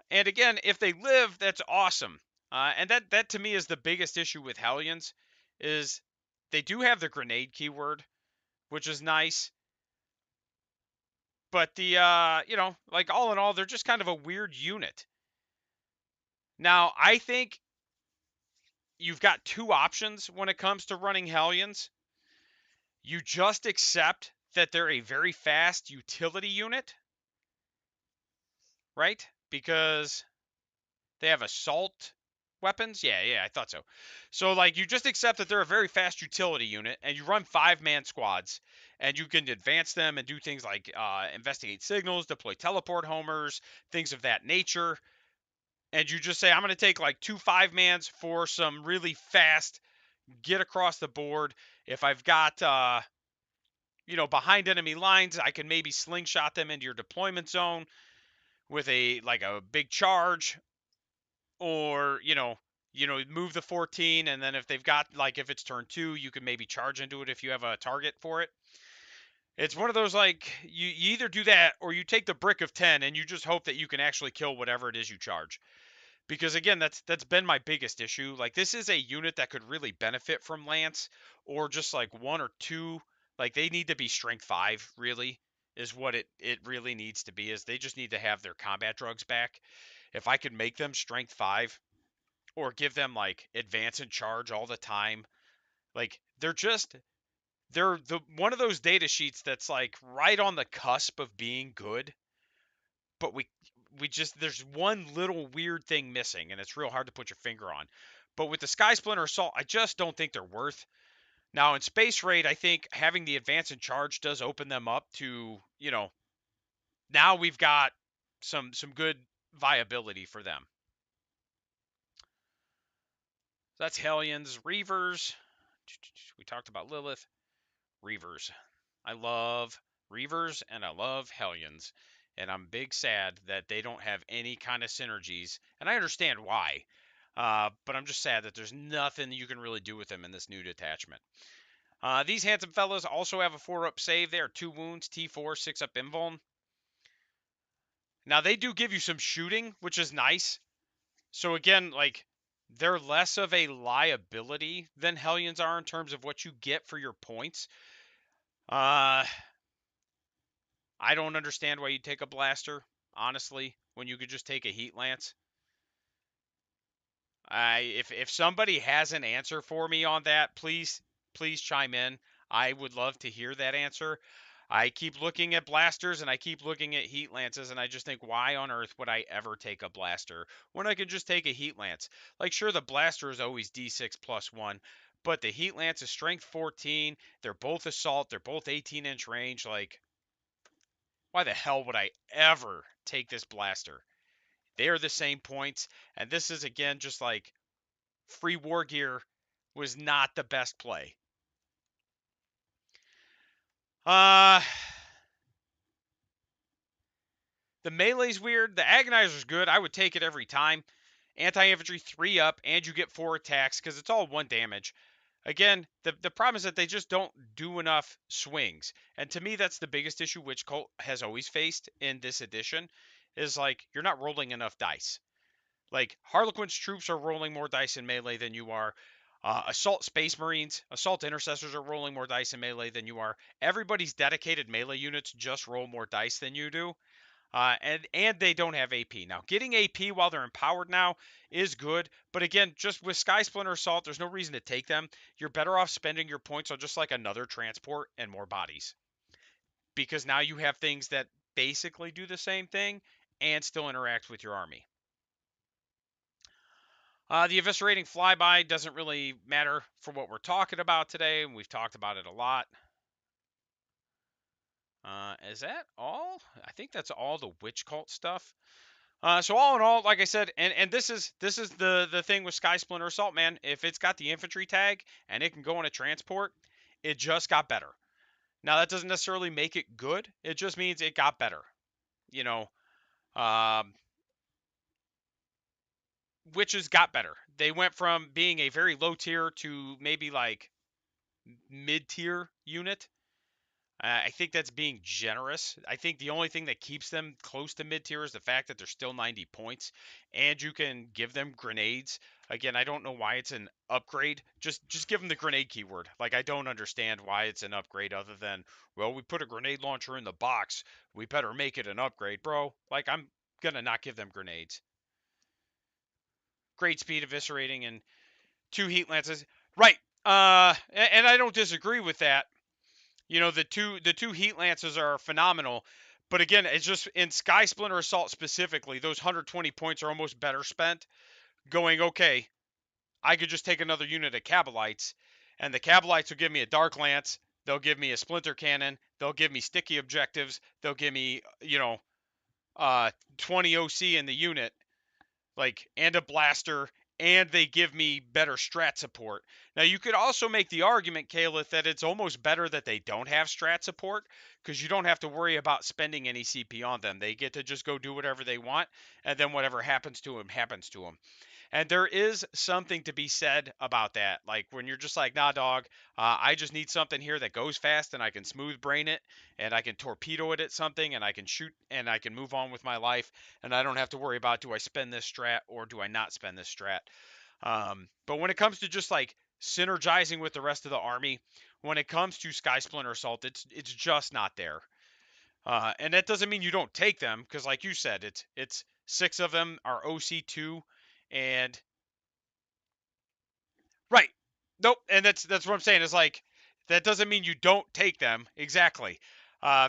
And again, if they live, that's awesome. And that to me is the biggest issue with Hellions, is they do have the grenade keyword, which is nice. But the like all in all, they're just kind of a weird unit. Now, I think you've got 2 options when it comes to running Hellions. You just accept that they're a very fast utility unit, right? Because they have assault weapons. Yeah, I thought so. So, like, you just accept that they're a very fast utility unit, and you run 5-man squads, and you can advance them and do things like investigate signals, deploy teleport homers, things of that nature. and you just say, I'm going to take like 2 5-mans for some really fast, get across the board. If I've got, behind enemy lines, I can maybe slingshot them into your deployment zone with a big charge, or move the 14, and then if they've got, like, if it's turn 2, you can maybe charge into it if you have a target for it. It's one of those, like, you either do that or you take the brick of 10 and you just hope that you can actually kill whatever it is you charge. Because again, that's been my biggest issue. Like, this is a unit that could really benefit from Lance, or just like 1 or 2. Like, they need to be strength 5, really, is what it really needs to be. Is they just need to have their combat drugs back. If I could make them strength 5, or give them like advance and charge all the time, like, they're the one of those data sheets that's like right on the cusp of being good, but we just, there's one little weird thing missing, and it's real hard to put your finger on. But with the Sky Splinter Assault, I just don't think they're worth. Now in Space Raid, I think having the advance and charge does open them up to, now we've got some good viability for them. That's Helions. Reavers. We talked about Lilith. Reavers. I love Reavers and I love Helions. And I'm big sad that they don't have any kind of synergies. And I understand why. But I'm just sad that there's nothing you can really do with them in this new detachment. These handsome fellows also have a 4-up save. They are 2 wounds, T4, 6-up invuln. Now, they do give you some shooting, which is nice. So again, like, they're less of a liability than Hellions are in terms of what you get for your points. I don't understand why you take a blaster, honestly, when you could just take a heat lance. If somebody has an answer for me on that, please chime in. I would love to hear that answer. I keep looking at blasters and I keep looking at heat lances, and I just think, why on earth would I ever take a blaster when I could just take a heat lance? Like, sure, the blaster is always D6 plus 1, but the heat lance is strength 14. They're both assault. They're both 18-inch range. Like, why the hell would I ever take this blaster? They are the same points, and this is, again, just like, free war gear was not the best play. The melee's weird. The agonizer's good. I would take it every time. Anti-infantry 3-up, and you get 4 attacks because it's all 1 damage. Again, the problem is that they just don't do enough swings. And to me, that's the biggest issue Witch Cult has always faced in this edition, is like, you're not rolling enough dice. Like, Harlequin's troops are rolling more dice in melee than you are. Assault Space Marines, Assault Intercessors are rolling more dice in melee than you are. Everybody's dedicated melee units just roll more dice than you do. And they don't have AP. Now, getting AP while they're empowered now is good, but again, just with Sky Splinter Assault, there's no reason to take them. You're better off spending your points on just like another transport and more bodies, because now you have things that basically do the same thing and still interact with your army. The eviscerating flyby doesn't really matter for what we're talking about today, and we've talked about it a lot. Is that all? I think that's all the Witch Cult stuff. So all in all, like I said, and this is the thing with Sky Splinter Assault, man. If it's got the infantry tag and it can go on a transport, it just got better. Now, that doesn't necessarily make it good. It just means it got better. Witches got better. They went from being a very low tier to maybe like mid-tier unit. I think that's being generous. I think the only thing that keeps them close to mid-tier is the fact that they're still 90 points, and you can give them grenades. Again, I don't know why it's an upgrade. Just give them the grenade keyword. Like, I don't understand why it's an upgrade other than, well, we put a grenade launcher in the box, we better make it an upgrade, bro. Like, I'm gonna not give them grenades. Great speed eviscerating and 2 heat lances. Right. And I don't disagree with that. The two heat lances are phenomenal, but again, it's just in Sky Splinter Assault specifically, those 120 points are almost better spent going, okay, I could just take another unit of Cabalites, and the Cabalites will give me a Dark Lance, they'll give me a Splinter Cannon, they'll give me sticky objectives, they'll give me 20 OC in the unit. like, and a blaster, and they give me better strat support. Now, you could also make the argument, Calith, that it's almost better that they don't have strat support, because you don't have to worry about spending any CP on them. They get to just go do whatever they want, and then whatever happens to them, happens to them. And there is something to be said about that. Like when you're just like, nah, dog, I just need something here that goes fast and I can smooth brain it and I can torpedo it at something and I can shoot and I can move on with my life and I don't have to worry about do I spend this strat or do I not spend this strat. But when it comes to just like synergizing with the rest of the army, when it comes to Sky Splinter Assault, it's just not there. And that doesn't mean you don't take them, because like you said, it's 6 of them are OC2, and right. Nope, and that's what I'm saying. Is like that doesn't mean you don't take them exactly,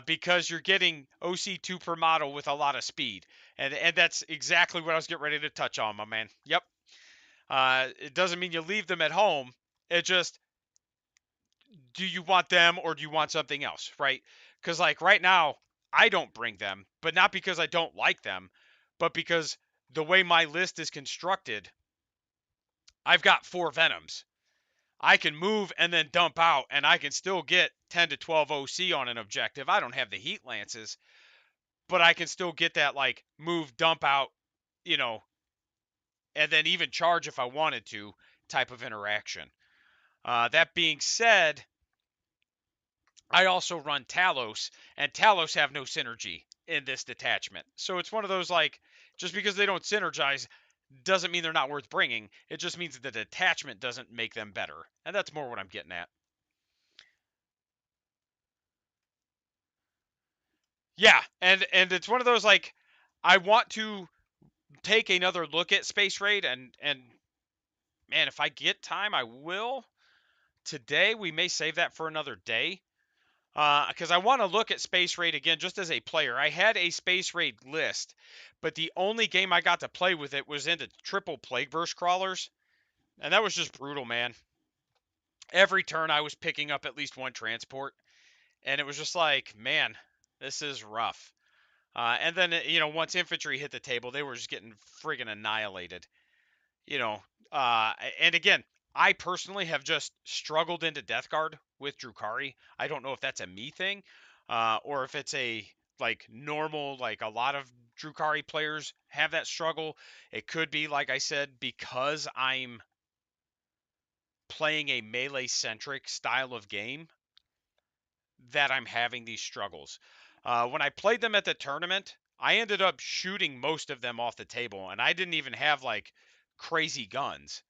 because you're getting OC2 per model with a lot of speed, and that's exactly what I was getting ready to touch on, my man. Yep. It doesn't mean you leave them at home. It just, do you want them or do you want something else, right? Because like right now, I don't bring them, but not because I don't like them, but because the way my list is constructed, I've got 4 Venoms. I can move and then dump out, and I can still get 10 to 12 OC on an objective. I don't have the heat lances, but I can still get that like move, dump out, you know, and then even charge if I wanted to type of interaction. That being said, I also run Talos, and Talos have no synergy in this detachment. So it's one of those like, just because they don't synergize doesn't mean they're not worth bringing. It just means the detachment doesn't make them better. And that's more what I'm getting at. Yeah, and it's one of those like, I want to take another look at Space Raid, and man, if I get time, I will. Today we may save that for another day, because I want to look at Space Raid again just as a player. I had a Space Raid list, but the only game I got to play with it was into triple Plague Burst crawlers, and that was just brutal, man. Every turn I was picking up at least one transport, and it was just like, man, this is rough. And then, once infantry hit the table, they were just getting friggin' annihilated. You know, and again, I personally have just struggled into Death Guard with Drukhari. I don't know if that's a me thing, or if it's a like normal, like a lot of Drukhari players have that struggle. It could be, like I said, because I'm playing a melee centric style of game that I'm having these struggles. When I played them at the tournament, I ended up shooting most of them off the table, and I didn't even have like crazy guns.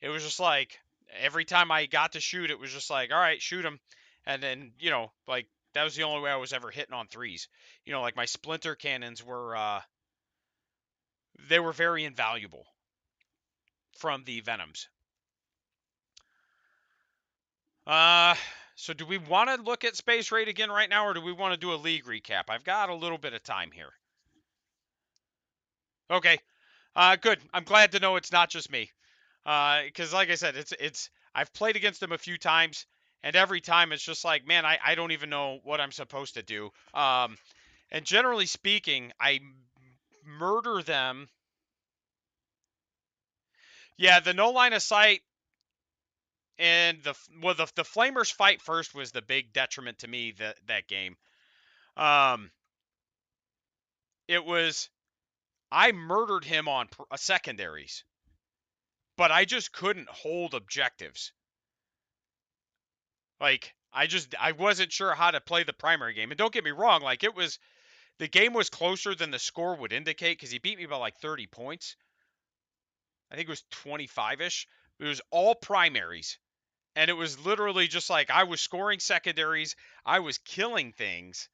It was just like every time I got to shoot, it was just like, all right, shoot them, and then like that was the only way I was ever hitting on threes. Like my Splinter cannons were they were very invaluable from the Venoms. Uh, so do we want to look at Space Raid again right now, or do we want to do a league recap? I've got a little bit of time here. Okay. Good. I'm glad to know it's not just me. Because like I said, it's I've played against them a few times, and every time it's just like, man, I don't even know what I'm supposed to do. And generally speaking, I murder them. Yeah, the no line of sight and the flamers fight first was the big detriment to me that game. Um, it was, I murdered him on secondaries, but I just couldn't hold objectives. Like I wasn't sure how to play the primary game. And don't get me wrong, like the game was closer than the score would indicate, because he beat me by like 30 points. I think it was 25-ish. It was all primaries. And it was literally just like I was scoring secondaries, I was killing things,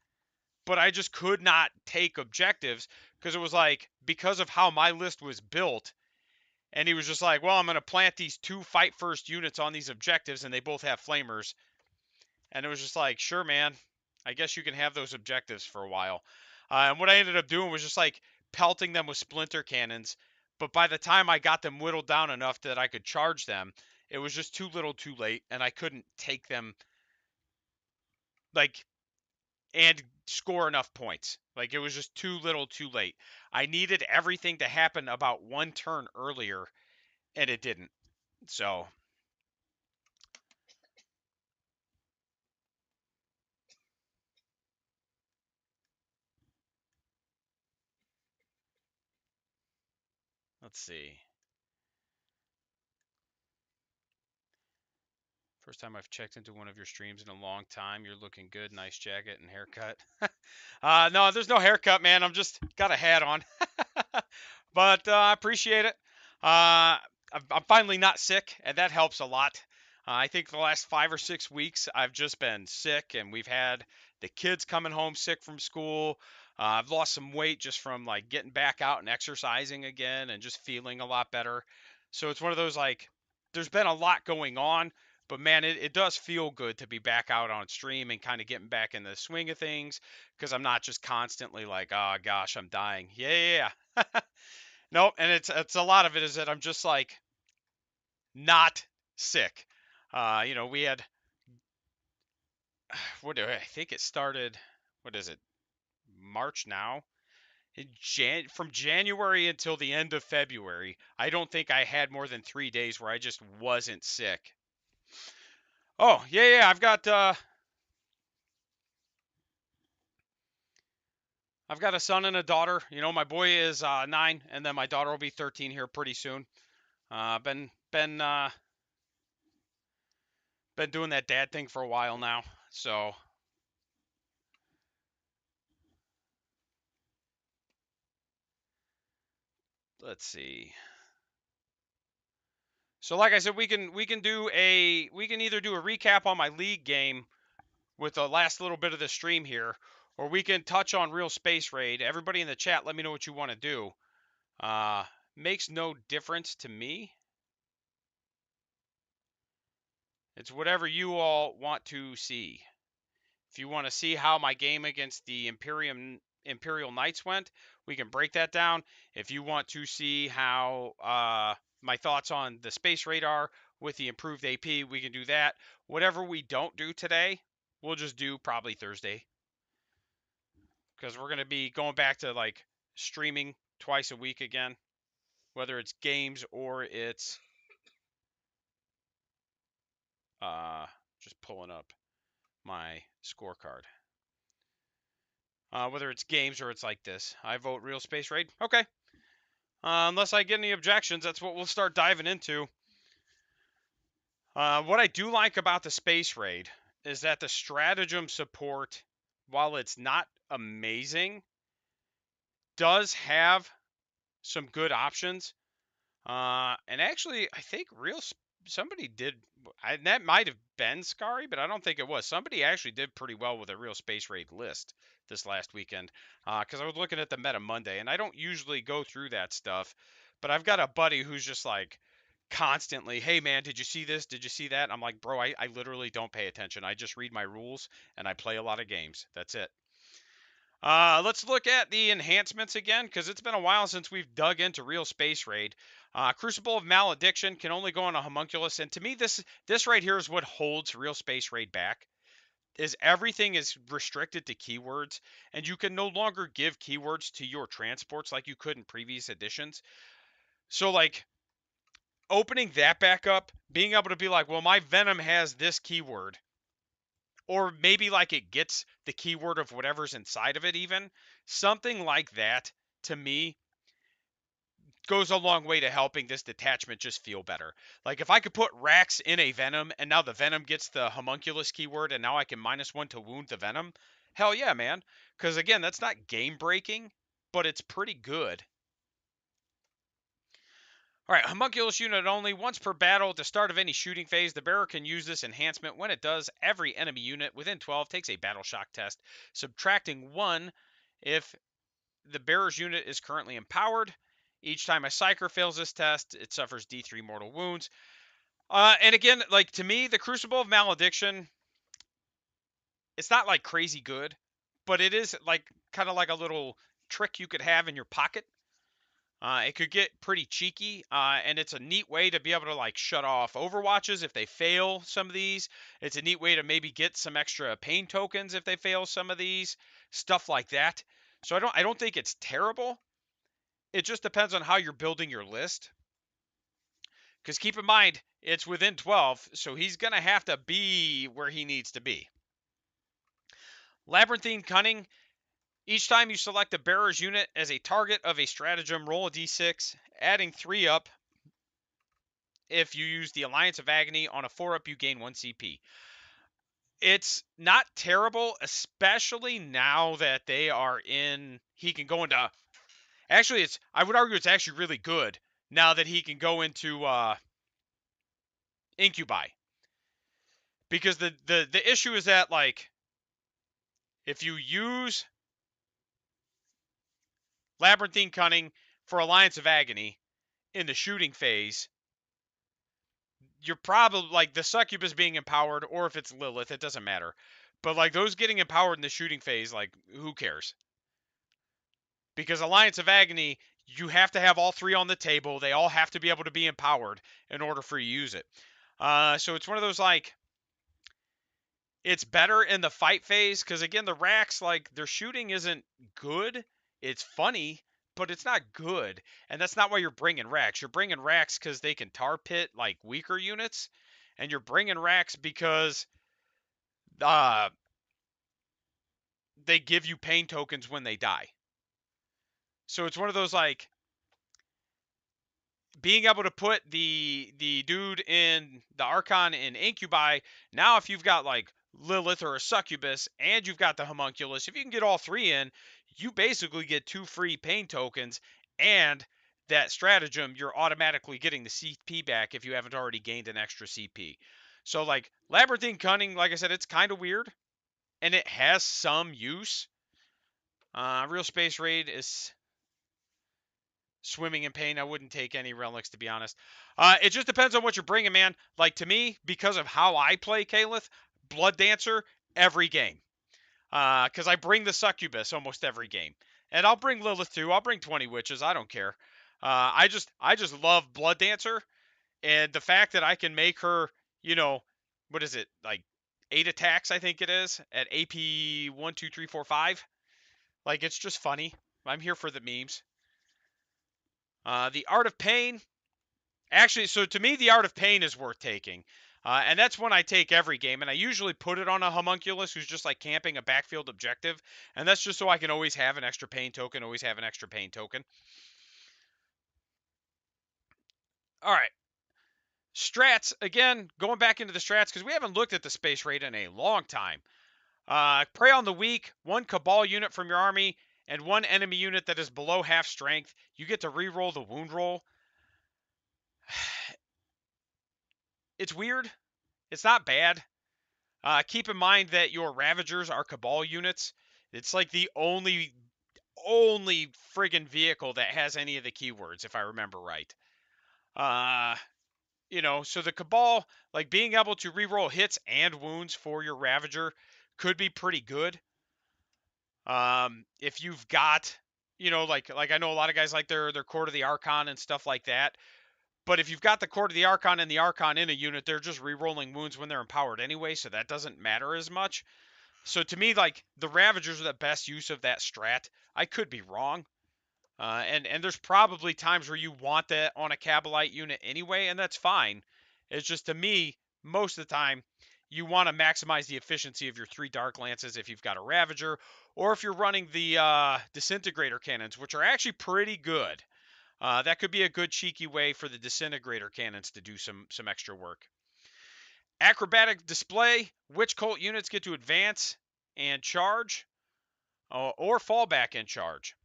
but I just could not take objectives, because it was like, because of how my list was built, and he was just like, well, I'm going to plant these 2 fight first units on these objectives, and they both have flamers. And it was just like, sure, man, I guess you can have those objectives for a while. And what I ended up doing was just like pelting them with splinter cannons. But by the time I got them whittled down enough that I could charge them, it was just too little too late, and I couldn't take them like and score enough points. Like, it was just too little, too late. I needed everything to happen about one turn earlier, and it didn't. So, let's see. First time I've checked into one of your streams in a long time. You're looking good. Nice jacket and haircut. No, there's no haircut, man. I'm just got a hat on. But I appreciate it. I'm finally not sick, and that helps a lot. I think the last 5 or 6 weeks I've just been sick, and we've had the kids coming home sick from school. I've lost some weight just from like getting back out and exercising again, and just feeling a lot better. So it's one of those like, there's been a lot going on, but man, it does feel good to be back out on stream and kind of getting back in the swing of things, because I'm not just constantly like, oh gosh, I'm dying. Yeah. Nope, and it's a lot of it is that I'm just like not sick. We had what do I think it started? What is it? March now. From January until the end of February, I don't think I had more than 3 days where I just wasn't sick. Oh yeah, I've got a son and a daughter. My boy is 9, and then my daughter will be 13 here pretty soon. Been doing that dad thing for a while now. So let's see. So like I said, we can either do a recap on my league game with the last little bit of the stream here, or we can touch on Real Space Raid. Everybody in the chat, let me know what you want to do. Makes no difference to me. It's whatever you all want to see. If you want to see how my game against the Imperial Knights went, we can break that down. If you want to see how my thoughts on the space radar with the improved AP, we can do that. Whatever we don't do today, we'll just do probably Thursday, because we're going to be going back to like streaming twice a week again, whether it's games or it's just pulling up my scorecard. Whether it's games or it's like this. I vote Real Space Raid. Okay. Unless I get any objections, that's what we'll start diving into. What I do like about the Space Raid is that the stratagem support, while it's not amazing, does have some good options. And actually, I think somebody did. That might have been Scary, but I don't think it was. Somebody actually did pretty well with a Real Space Raid list this last weekend. Because I was looking at the Meta Monday, and I don't usually go through that stuff, but I've got a buddy who's just like constantly, hey man, did you see this? Did you see that? I'm like, bro, I literally don't pay attention. I just read my rules and I play a lot of games. That's it. Let's look at the enhancements again, because it's been a while since we've dug into Real Space Raid. Crucible of Malediction can only go on a homunculus, and to me, this right here is what holds Real Space Raid back. Is everything is restricted to keywords, and you can no longer give keywords to your transports like you could in previous editions. So like opening that back up, being able to be like, well, my Venom has this keyword, or maybe like it gets the keyword of whatever's inside of it, even something like that, to me goes a long way to helping this detachment just feel better. Like if I could put Rax in a Venom, and now the Venom gets the homunculus keyword, and now I can -1 to wound the Venom, hell yeah, man. Because again, that's not game breaking, but it's pretty good. All right, homunculus unit only. Once per battle at the start of any shooting phase, the bearer can use this enhancement. When it does, every enemy unit within 12 takes a battle shock test, subtracting 1 if the bearer's unit is currently empowered. Each time a psyker fails this test, it suffers D3 mortal wounds. And again, like to me, the Crucible of Malediction, it's not like crazy good, but it is like kind of like a little trick you could have in your pocket. It could get pretty cheeky, and it's a neat way to be able to like shut off overwatches if they fail some of these. It's a neat way to maybe get some extra pain tokens if they fail some of these, stuff like that. So I don't think it's terrible. It just depends on how you're building your list. Because keep in mind, it's within 12, so he's gonna have to be where he needs to be. Labyrinthine Cunning. Each time you select a bearer's unit as a target of a stratagem, roll a d6, adding 3 up. If you use the Alliance of Agony on a 4 up, you gain 1 CP. It's not terrible, especially now that they are in. He can go into. Actually, I would argue it's actually really good now that he can go into Incubi. Because the issue is that, like, if you use Labyrinthine Cunning for Alliance of Agony in the shooting phase, you're probably like the Succubus being empowered, or if it's Lilith, it doesn't matter. But like those getting empowered in the shooting phase, like who cares? Because Alliance of Agony, you have to have all 3 on the table. They all have to be able to be empowered in order for you to use it. So it's one of those like it's better in the fight phase because again the racks like their shooting isn't good. It's funny, but it's not good, and that's not why you're bringing racks. You're bringing racks because they can tar pit like weaker units, and you're bringing racks because uh, they give you pain tokens when they die. So it's one of those like being able to put the dude in the Archon in Incubi. Now if you've got like Lilith or a Succubus and you've got the Homunculus, if you can get all 3 in, you basically get 2 free pain tokens, and that stratagem you're automatically getting the CP back if you haven't already gained an extra CP. So like Labyrinthine Cunning, like I said, it's kind of weird and it has some use. Real Space Raid is swimming in pain. I wouldn't take any relics, to be honest. It just depends on what you're bringing, man. Like, to me, because of how I play Caliph, Blood Dancer every game. Because I bring the Succubus almost every game. And I'll bring Lilith too. I'll bring 20 Witches. I don't care. I just love Blood Dancer. And the fact that I can make her, what is it? Like 8 attacks, I think it is, at AP 1, 2, 3, 4, 5. Like, it's just funny. I'm here for the memes. The Art of Pain. Actually, so to me, the Art of Pain is worth taking. And that's one I take every game. And I usually put it on a Homunculus who's just like camping a backfield objective. And that's just so I can always have an extra pain token, always have an extra pain token. All right. Strats, again, going back into the strats, because we haven't looked at the space rate in a long time. Prey on the Weak, 1 Cabal unit from your army, and 1 enemy unit that is below half strength. You get to reroll the wound roll. It's weird. It's not bad. Keep in mind that your Ravagers are Cabal units. It's like the only friggin' vehicle that has any of the keywords, if I remember right. So the Cabal, like being able to reroll hits and wounds for your Ravager could be pretty good. If you've got, like I know a lot of guys like their Court of the Archon and stuff like that. But if you've got the Court of the Archon and the Archon in a unit, they're just re-rolling wounds when they're empowered anyway, so that doesn't matter as much. So to me, like, the Ravagers are the best use of that strat. I could be wrong. And there's probably times where you want that on a Cabalite unit anyway, and that's fine. It's just, to me, most of the time, you want to maximize the efficiency of your 3 Dark Lances if you've got a Ravager, or if you're running the Disintegrator Cannons, which are actually pretty good. That could be a good cheeky way for the Disintegrator Cannons to do some extra work. Acrobatic Display. Witch Cult units get to advance and charge, or fall back and charge.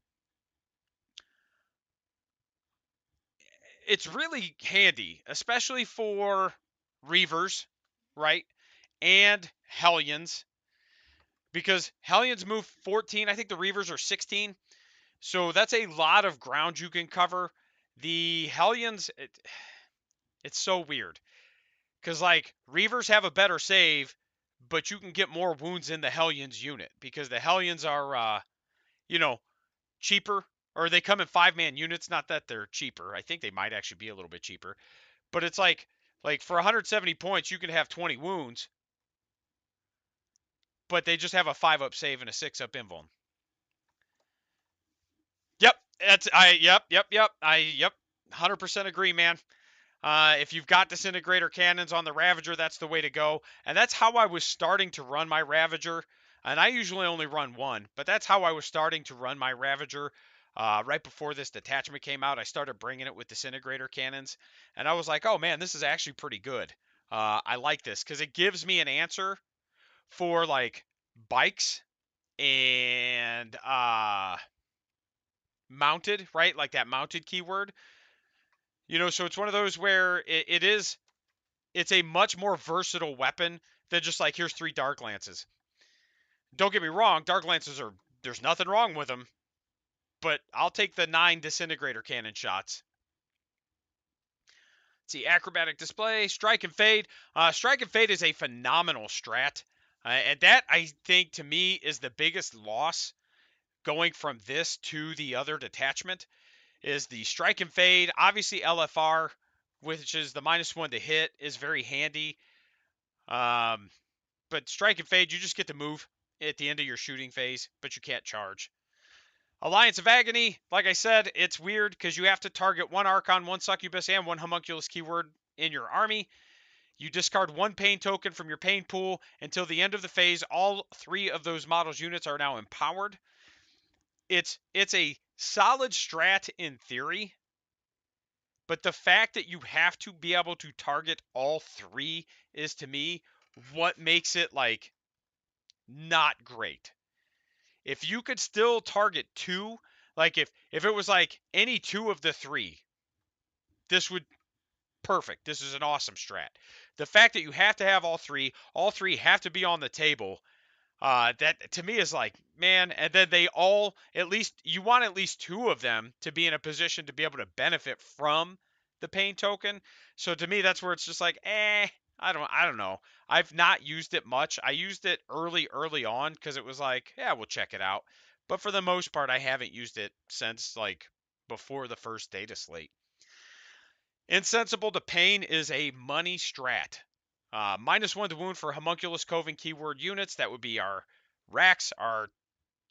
It's really handy, especially for Reavers, right? And Helions. Because Helions move 14. I think the Reavers are 16. So that's a lot of ground you can cover. The Helions, it's so weird. Because, like, Reavers have a better save, but you can get more wounds in the Helions unit. Because the Helions are, cheaper or they come in 5-man units. Not that they're cheaper. I think they might actually be a little bit cheaper. But it's like for 170 points, you can have 20 wounds, but they just have a 5-up save and a 6-up invuln. Yep, yep. 100% agree, man. If you've got disintegrator cannons on the Ravager, that's the way to go. And that's how I was starting to run my Ravager. And I usually only run one, but that's how I was starting to run my Ravager. Right before this detachment came out, I started bringing it with disintegrator cannons. And I was like, oh man, this is actually pretty good. I like this because it gives me an answer for like bikes and mounted, right? Like that mounted keyword. So it's one of those where it's a much more versatile weapon than just like, here's 3 Dark Lances. Don't get me wrong, Dark Lances there's nothing wrong with them, but I'll take the 9 disintegrator cannon shots. Let's see, acrobatic display, strike and fade. Strike and fade is a phenomenal strat. And that, I think, to me, is the biggest loss going from this to the other detachment, is the strike and fade. Obviously, LFR, which is the -1 to hit, is very handy. But strike and fade, you just get to move at the end of your shooting phase, but you can't charge. Alliance of Agony, like I said, it's weird because you have to target 1 Archon, 1 Succubus, and 1 Homunculus keyword in your army. You discard 1 pain token from your pain pool until the end of the phase. All 3 of those models' units are now empowered. It's a solid strat in theory, but the fact that you have to be able to target all 3 is, to me, what makes it like not great. If you could still target 2, like if it was like any 2 of the 3, this would perfect. This is an awesome strat. The fact that you have to have all 3 have to be on the table, that to me is like, man, and then they all, at least you want at least 2 of them to be in a position to be able to benefit from the pain token. So to me, that's where it's just like, I don't know. I've not used it much. I used it early on because it was like, yeah, we'll check it out. But for the most part, I haven't used it since like before the first data slate. Insensible to pain is a money strat. -1 to wound for homunculus coven keyword units. That would be our Rax, our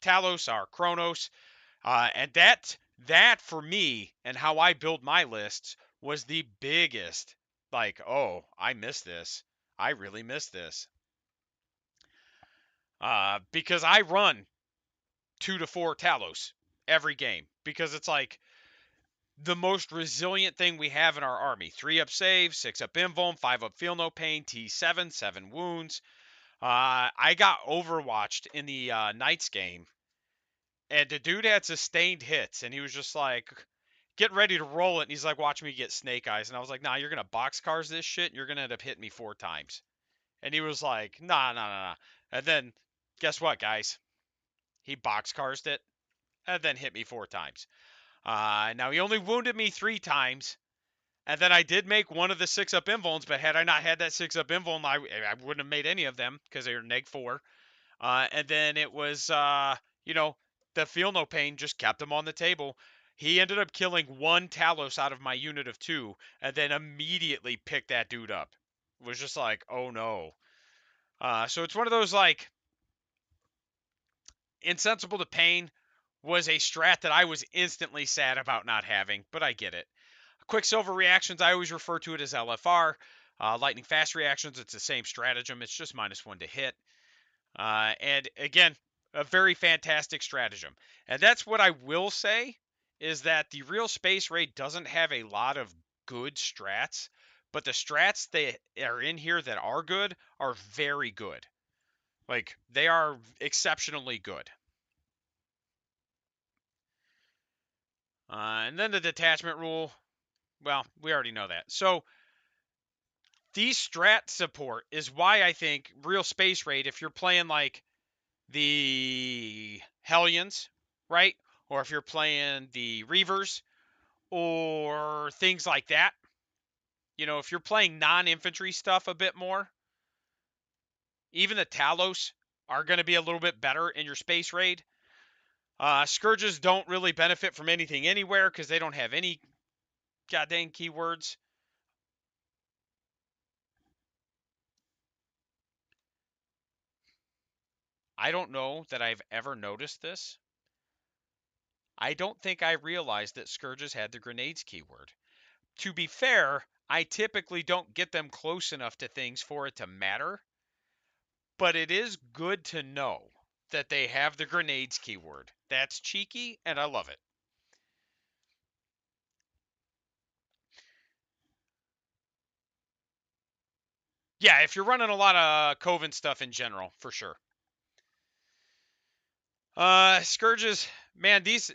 Talos, our Chronos. And that for me and how I build my lists was the biggest, like, oh, I missed this. I really missed this. Because I run 2 to 4 Talos every game because it's like the most resilient thing we have in our army. 3-up save, 6-up invuln, 5-up feel no pain, T7, 7 wounds. I got overwatched in the Knights game, and the dude had sustained hits, and he was just like, getting ready to roll it, and he's like, watch me get snake eyes. And I was like, nah, you're going to boxcars this shit, and you're going to end up hitting me 4 times. And he was like, nah. And then, guess what, guys? He boxcars it, and then hit me 4 times. Now, he only wounded me 3 times, and then I did make one of the 6-up invulns, but had I not had that 6-up invuln, I wouldn't have made any of them, because they were -4. And then it was, the feel no pain just kept him on the table. He ended up killing 1 Talos out of my unit of 2, and then immediately picked that dude up. It was just like, oh no. So it's one of those, like, insensible to pain was a strat that I was instantly sad about not having, but I get it. Quicksilver reactions, I always refer to it as LFR. Lightning fast reactions, it's the same stratagem. It's just -1 to hit. And again, a very fantastic stratagem. And that's what I will say, is that the real space raid doesn't have a lot of good strats, but the strats that are in here that are good are very good. Like, they are exceptionally good. And then the detachment rule, well, we already know that. So the strat support is why I think real space raid, if you're playing like the Helions, right? Or if you're playing the Reavers or things like that, if you're playing non-infantry stuff a bit more, even the Talos are going to be a little bit better in your space raid. Scourges don't really benefit from anything anywhere because they don't have any goddamn keywords. I don't know that I've ever noticed this. I don't think I realized that Scourges had the grenades keyword. To be fair, I typically don't get them close enough to things for it to matter, but it is good to know that they have the grenades keyword. That's cheeky, and I love it. Yeah, if you're running a lot of Coven stuff in general, for sure. Scourges, man, these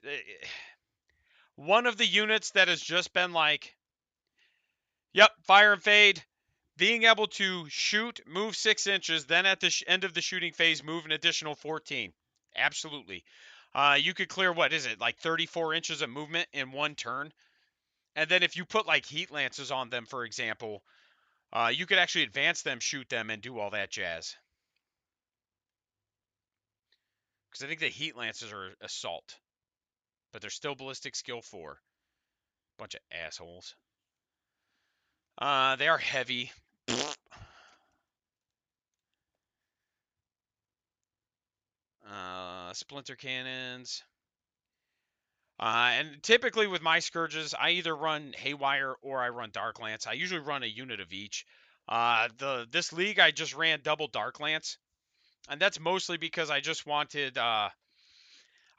one of the units that has just been like, yep, fire and fade, being able to shoot, move 6 inches, then at the end of the shooting phase, move an additional 14. Absolutely. You could clear, what is it, like 34 inches of movement in one turn? And then if you put like heat lances on them, for example, you could actually advance them, shoot them, and do all that jazz. Because I think the heat lances are assault, but they're still ballistic skill 4. Bunch of assholes. They are heavy. Splinter cannons. And typically with my Scourges, I either run Haywire or I run Dark Lance. I usually run a unit of each. This league I just ran double Dark Lance, and that's mostly because I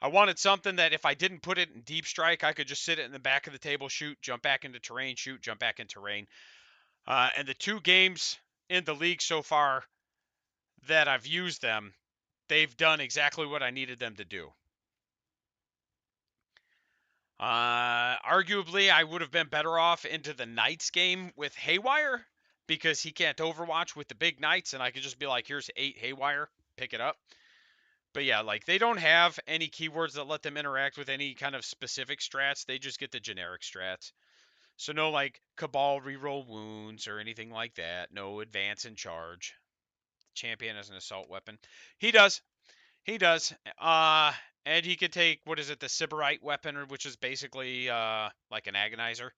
wanted something that if I didn't put it in deep strike, I could just sit it in the back of the table, shoot, jump back into terrain, shoot, jump back in terrain. And the 2 games in the league so far that I've used them, they've done exactly what I needed them to do. Arguably, I would have been better off into the Knights game with Haywire because he can't overwatch with the big Knights, and I could just be like, here's 8 Haywire, pick it up. But yeah, like they don't have any keywords that let them interact with any kind of specific strats. They just get the generic strats. So no like Cabal reroll wounds or anything like that. No advance and charge. Champion as an assault weapon. He does. He does. And he could take, what is it, the Sybarite weapon, which is basically like an agonizer,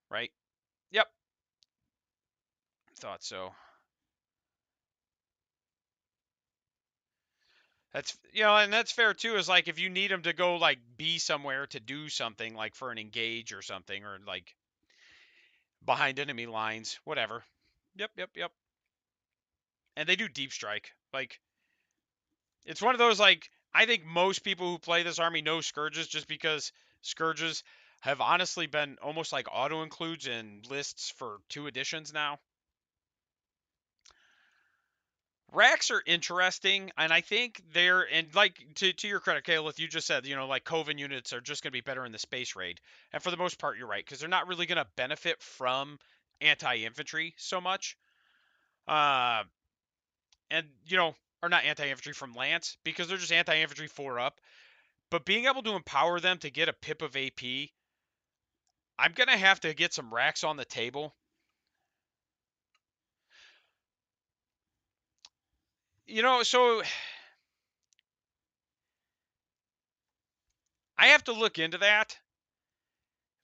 right? Yep. Thought so. That's and that's fair too. Is like if you need him to go like be somewhere to do something, like for an engage or something, or like behind enemy lines, whatever. Yep, yep, yep. And they do deep strike. Like it's one of those like I think most people who play this army know Scourges just because Scourges have honestly been almost like auto includes in lists for 2 editions now. Racks are interesting, and I think they're and like to your credit, Caleb, you just said like Coven units are just going to be better in the space raid, and for the most part, you're right because they're not really going to benefit from anti-infantry so much, uh, and or not anti-infantry from Lance because they're just anti-infantry 4 up. But being able to empower them to get a pip of AP, I'm gonna have to get some racks on the table. So I have to look into that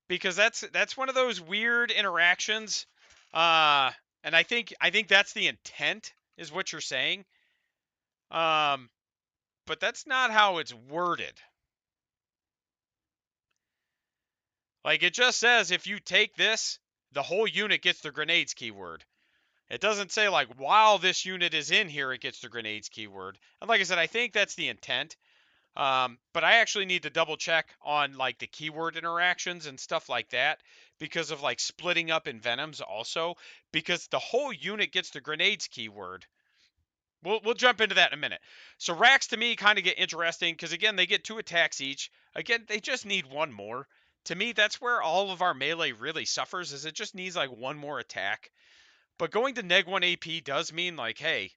because that's one of those weird interactions. Uh, and I think that's the intent, is what you're saying. Um, but that's not how it's worded. Like it just says if you take this, the whole unit gets the grenades keyword. It doesn't say like while this unit is in here, it gets the grenades keyword. And like I said, I think that's the intent. But I actually need to double check on like the keyword interactions and stuff like that because of like splitting up in Venoms also because the whole unit gets the grenades keyword. We'll jump into that in a minute. So racks to me kind of get interesting because again they get 2 attacks each. Again they just need one more. To me that's where all of our melee really suffers is it just needs like one more attack. But going to neg 1 AP does mean like hey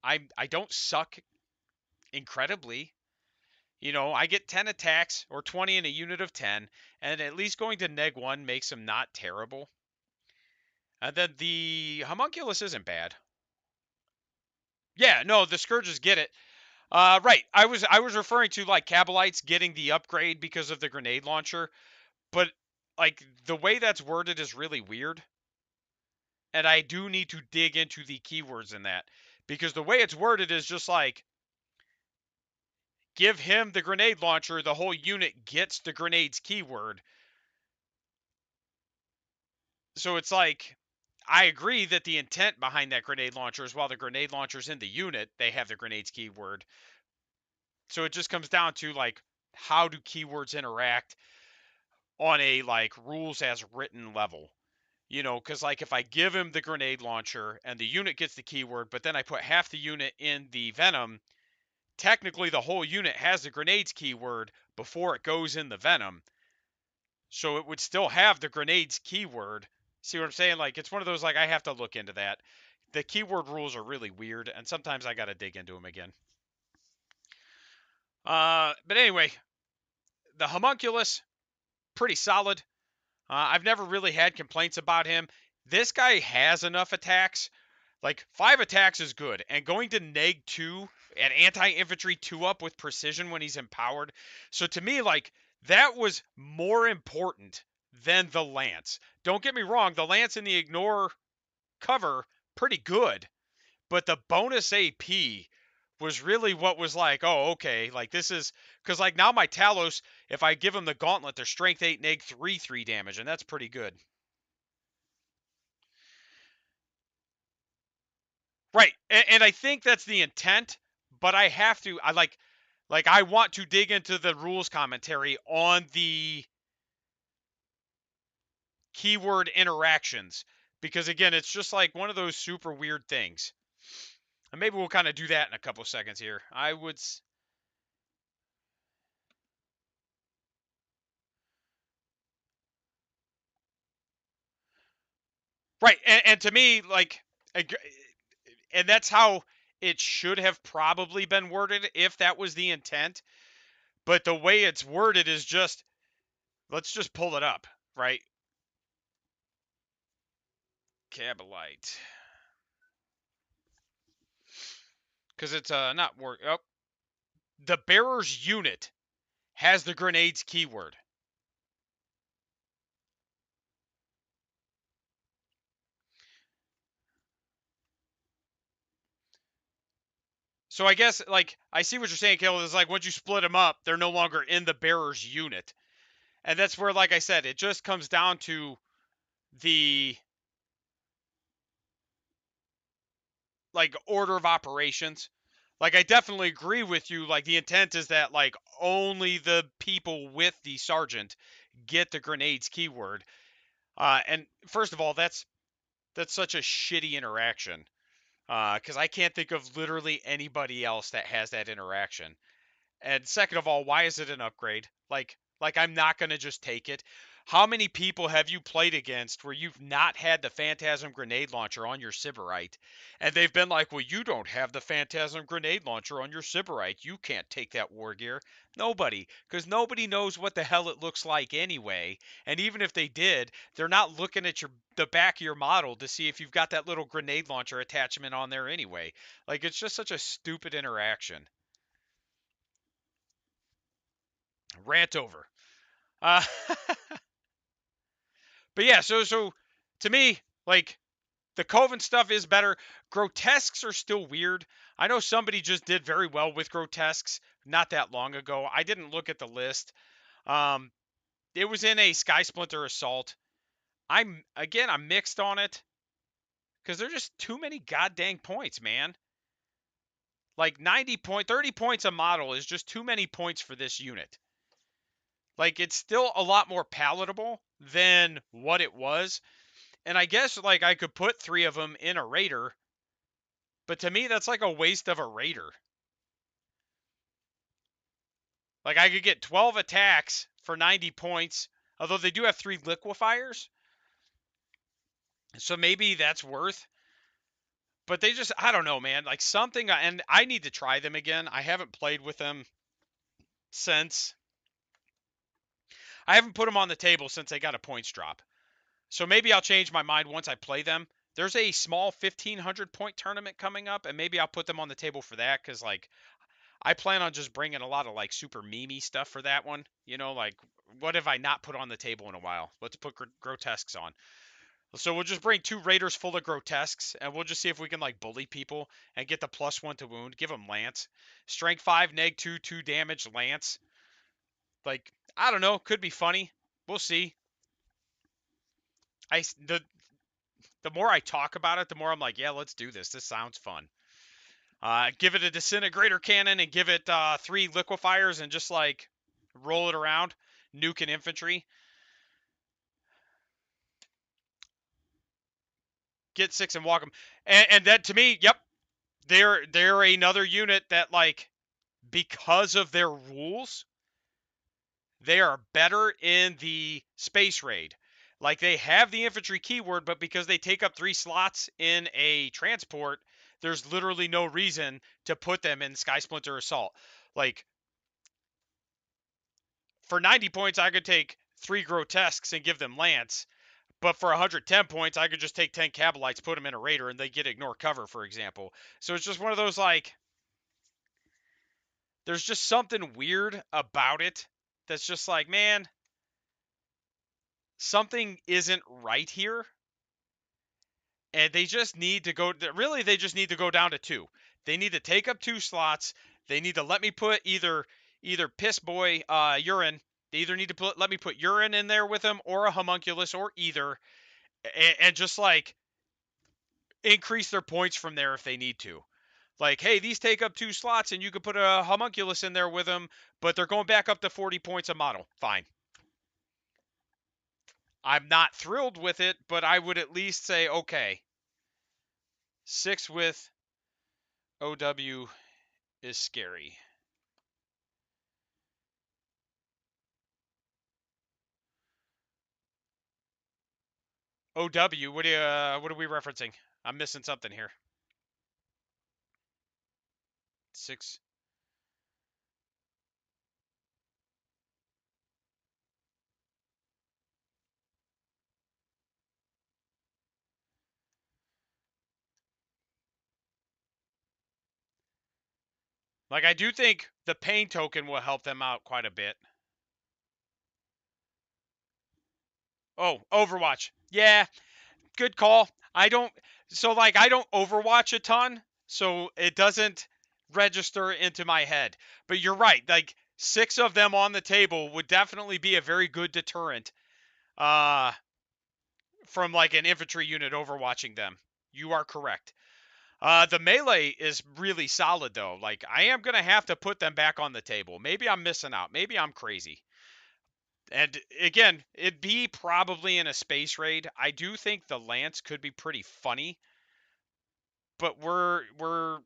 I don't suck incredibly. I get 10 attacks or 20 in a unit of 10, and at least going to neg 1 makes him not terrible. And then the homunculus isn't bad. Yeah, no, the Scourges get it. Right. I was referring to like Kabalites getting the upgrade because of the grenade launcher, but like the way that's worded is really weird, and I do need to dig into the keywords in that because the way it's worded is just like give him the grenade launcher, the whole unit gets the grenade's keyword. So it's like I agree that the intent behind that grenade launcher is while the grenade launcher's in the unit, they have the grenade's keyword. So it just comes down to like how do keywords interact on a like rules as written level. You know, because like if I give him the grenade launcher and the unit gets the keyword, but then I put half the unit in the venom, technically the whole unit has the grenades keyword before it goes in the venom. So it would still have the grenades keyword. See what I'm saying? Like it's one of those like I have to look into that. The keyword rules are really weird, and sometimes I got to dig into them again. But anyway, the homunculus pretty solid. I've never really had complaints about him. This guy has enough attacks. Like 5 attacks is good, and going to neg 2 and anti-infantry 2 up with precision when he's empowered. So to me, like that was more important than the lance. Don't get me wrong, the lance and the ignore cover pretty good, but the bonus AP was really what was like, oh, okay, like this is because like now my Talos, if I give him the gauntlet, they're strength 8 neg 3 damage, and that's pretty good. Right. And I think that's the intent, but I have to I I want to dig into the rules commentary on the keyword interactions because again, it's just like one of those super weird things. And maybe we'll kind of do that in a couple seconds here. I would right. And to me like and that's how it should have probably been worded if that was the intent, but the way it's worded is just let's just pull it up, right? Cabalite. Because it's not work. Oh, the bearer's unit has the grenades keyword. So I guess like I see what you're saying, Caleb. Is like once you split them up, they're no longer in the bearer's unit, and that's where, like I said, it just comes down to the like order of operations. Like I definitely agree with you. Like the intent is that like only the people with the sergeant get the grenades keyword. And first of all, that's such a shitty interaction. Because I can't think of literally anybody else that has that interaction. And second of all, why is it an upgrade? Like I'm not gonna just take it. How many people have you played against where you've not had the Phantasm grenade launcher on your Sybarite, and they've been like, "Well, you don't have the Phantasm grenade launcher on your Sybarite. You can't take that war gear." Nobody, because nobody knows what the hell it looks like anyway. And even if they did, they're not looking at the back of your model to see if you've got that little grenade launcher attachment on there anyway. Like it's just such a stupid interaction. Rant over. Uh, but yeah, so to me, like the Coven stuff is better. Grotesques are still weird. I know somebody just did very well with grotesques not that long ago. I didn't look at the list. Um, it was in a Sky Splinter Assault. I'm mixed on it because they're just too many goddamn points, man. Like 30 points a model is just too many points for this unit. Like it's still a lot more palatable than what it was. And I guess like I could put 3 of them in a raider, but to me that's like a waste of a raider. Like I could get 12 attacks for 90 points, although they do have 3 liquefiers. So maybe that's worth. But they just I don't know, man. Like something and I need to try them again. I haven't played with them since I haven't put them on the table since they got a points drop. So maybe I'll change my mind once I play them. There's a small 1,500 point tournament coming up, and maybe I'll put them on the table for that because, like, I plan on just bringing a lot of like super memey stuff for that one. You know, like what have I not put on the table in a while? Let's put grotesques on. So we'll just bring 2 raiders full of grotesques, and we'll just see if we can like bully people and get the +1 to wound. Give them lance, strength 5, neg 2, 2 damage lance. Like I don't know, could be funny. We'll see. I the more I talk about it, the more I'm like, yeah, let's do this. This sounds fun. Give it a disintegrator cannon and give it 3 liquefiers and just like roll it around, nuke and infantry. Get 6 and walk them. And that to me, yep, they're another unit that like because of their rules, they are better in the space raid. Like they have the infantry keyword, but because they take up 3 slots in a transport, there's literally no reason to put them in Sky Splinter Assault. Like for 90 points, I could take 3 grotesques and give them lance. But for 110 points, I could just take 10 Cabalites, put them in a raider, and they get ignore cover, for example. So it's just one of those like, there's just something weird about it that's just like, man, something isn't right here. And they just need to go, really, they just need to go down to 2. They need to take up 2 slots. They need to let me put either Piss Boy, Urine. They either need to let me put Urine in there with them or a Homunculus or either. And just like increase their points from there if they need to. Like, hey, these take up 2 slots and you could put a Homunculus in there with them, but they're going back up to 40 points a model. Fine. I'm not thrilled with it, but I would at least say, okay, 6 with OW is scary. OW, what are we referencing? I'm missing something here. 6. Like, I do think the pain token will help them out quite a bit. Oh, Overwatch. Yeah, good call. I don't Overwatch a ton, so it doesn't register into my head. But you're right. Like 6 of them on the table would definitely be a very good deterrent uh from like an infantry unit overwatching them. You are correct. The melee is really solid though. Like I am going to have to put them back on the table. Maybe I'm missing out. Maybe I'm crazy. And again, it'd be probably in a space raid. I do think the lance could be pretty funny, but we're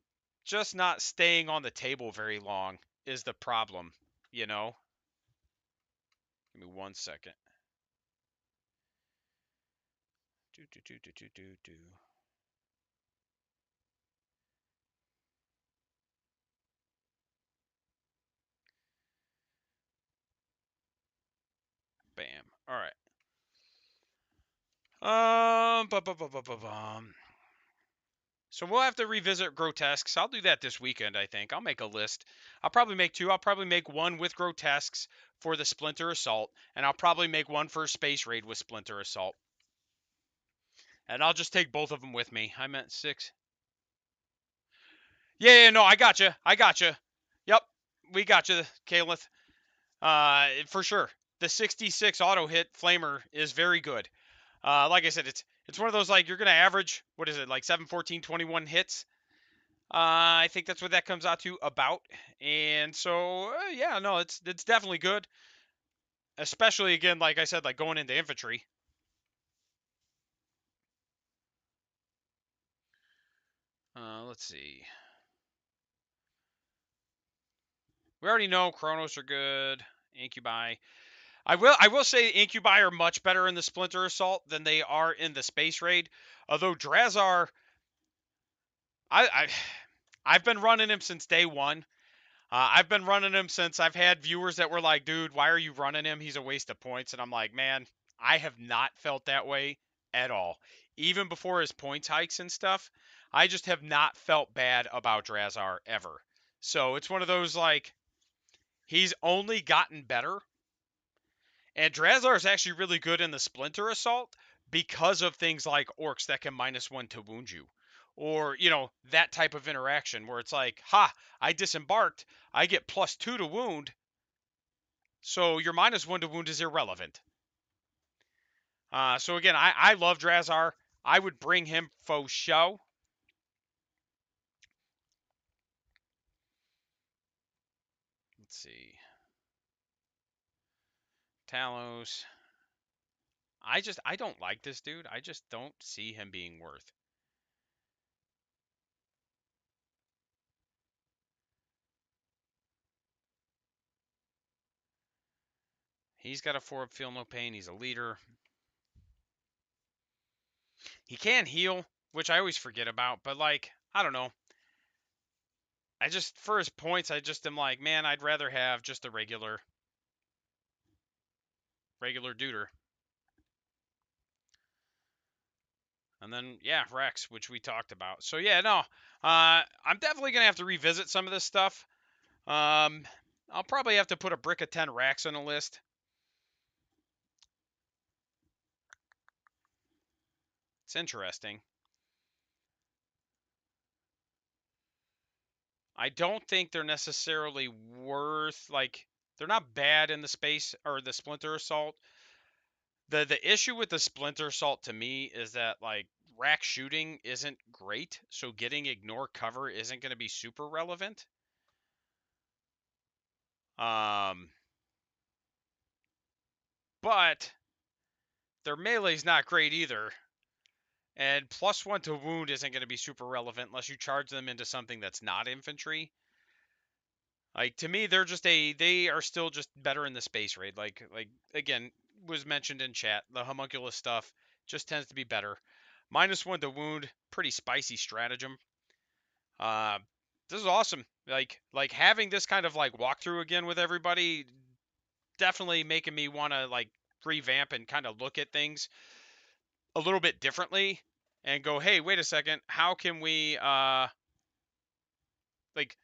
just not staying on the table very long is the problem, you know? Give me 1 second. Do. Bam. All right. So we'll have to revisit grotesques. I'll do that this weekend, I think. I'll make a list. I'll probably make 2. I'll probably make 1 with grotesques for the Splinter Assault, and I'll probably make 1 for Space Raid with Splinter Assault. And I'll just take both of them with me. I meant 6. Yeah, no, I gotcha. Yep, we gotcha, Kalith. For sure. The 66 auto hit flamer is very good. Like I said, it's one of those like you're gonna average what is it like 7, 14, 21 hits. I think that's what that comes out to about. And so yeah, no, it's definitely good. Especially again, like I said, like going into infantry. Let's see. We already know Chronos are good. Incubi. I will say Incubi are much better in the Splinter Assault than they are in the Space Raid. Although Drazar, I I've been running him since day one. I've been running him since I've had viewers that were like, dude, why are you running him? He's a waste of points. And I'm like, man, I have not felt that way at all. Even before his points hikes and stuff, I just have not felt bad about Drazar ever. So it's one of those, like, he's only gotten better. And Drazar is actually really good in the Splinter Assault because of things like orcs that can -1 to wound you. Or, that type of interaction where it's like, ha, I disembarked, I get +2 to wound, so your -1 to wound is irrelevant. So again, I love Drazar. I would bring him faux show. Let's see. Talos. I don't like this dude. I just don't see him being worth. He's got a 4-up feel no pain. He's a leader. He can heal, which I always forget about, but like, I don't know. I just, for his points, I just am like, man, I'd rather have just a regular duder. And then, yeah, Rex, which we talked about. So yeah, no, I'm definitely gonna have to revisit some of this stuff. I'll probably have to put a brick of 10 racks on a list. It's interesting. I don't think they're necessarily worth, like, they're not bad in the space or the Splinter Assault. The issue with the Splinter Assault to me is that, like, rack shooting isn't great, so getting ignore cover isn't going to be super relevant. But their melee's not great either. And +1 to wound isn't going to be super relevant unless you charge them into something that's not infantry. Like, to me, they are still just better in the space raid. Like again, was mentioned in chat, the homunculus stuff just tends to be better. -1 to wound, pretty spicy stratagem. This is awesome. Like having this kind of like walkthrough again with everybody, definitely making me want to like revamp and kind of look at things a little bit differently and go, hey, wait a second, how can we like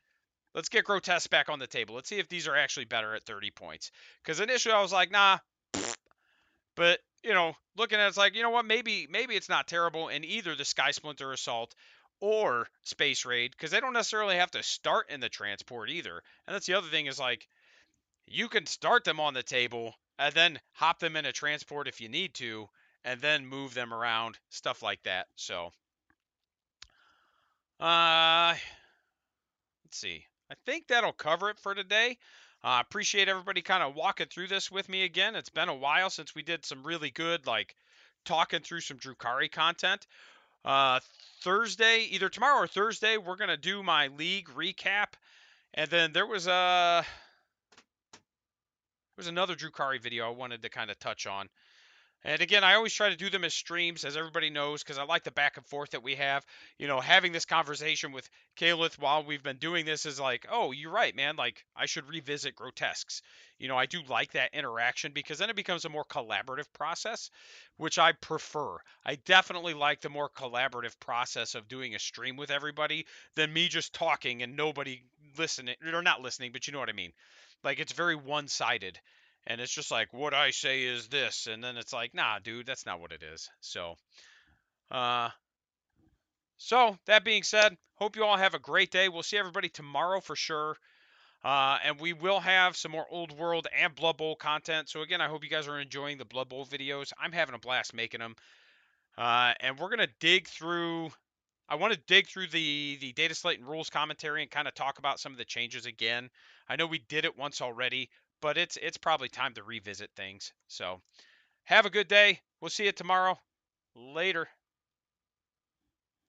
let's get grotesque back on the table. Let's see if these are actually better at 30 points. Because initially I was like, nah, but looking at it's like, you know what, maybe it's not terrible in either the Sky Splinter Assault or Space Raid, because they don't necessarily have to start in the transport either. And that's the other thing is, like, you can start them on the table and then hop them in a transport if you need to, and then move them around, stuff like that. So, let's see. I think that'll cover it for today. Appreciate everybody kind of walking through this with me again. It's been a while since we did some really good, like, talking through some Drukhari content. Thursday, either tomorrow or Thursday, we're gonna do my league recap, and then there was another Drukhari video I wanted to kind of touch on. And again, I always try to do them as streams, as everybody knows, because I like the back and forth that we have. Having this conversation with Lilith while we've been doing this is like, oh, you're right, man. Like, I should revisit grotesques. I do like that interaction because then it becomes a more collaborative process, which I prefer. I definitely like the more collaborative process of doing a stream with everybody than me just talking and nobody listening, or not listening, but you know what I mean. Like, it's very one-sided. And it's just like, what I say is this, and then it's like, nah, dude, that's not what it is. Uh, so that being said, hope you all have a great day. We'll see everybody tomorrow for sure. And we will have some more Old World and Blood Bowl content. So again, I hope you guys are enjoying the Blood Bowl videos. I'm having a blast making them. And we're gonna dig through. I want to dig through the data slate and rules commentary and kind of talk about some of the changes again. I know we did it once already, but it's probably time to revisit things. So have a good day. We'll see you tomorrow. Later.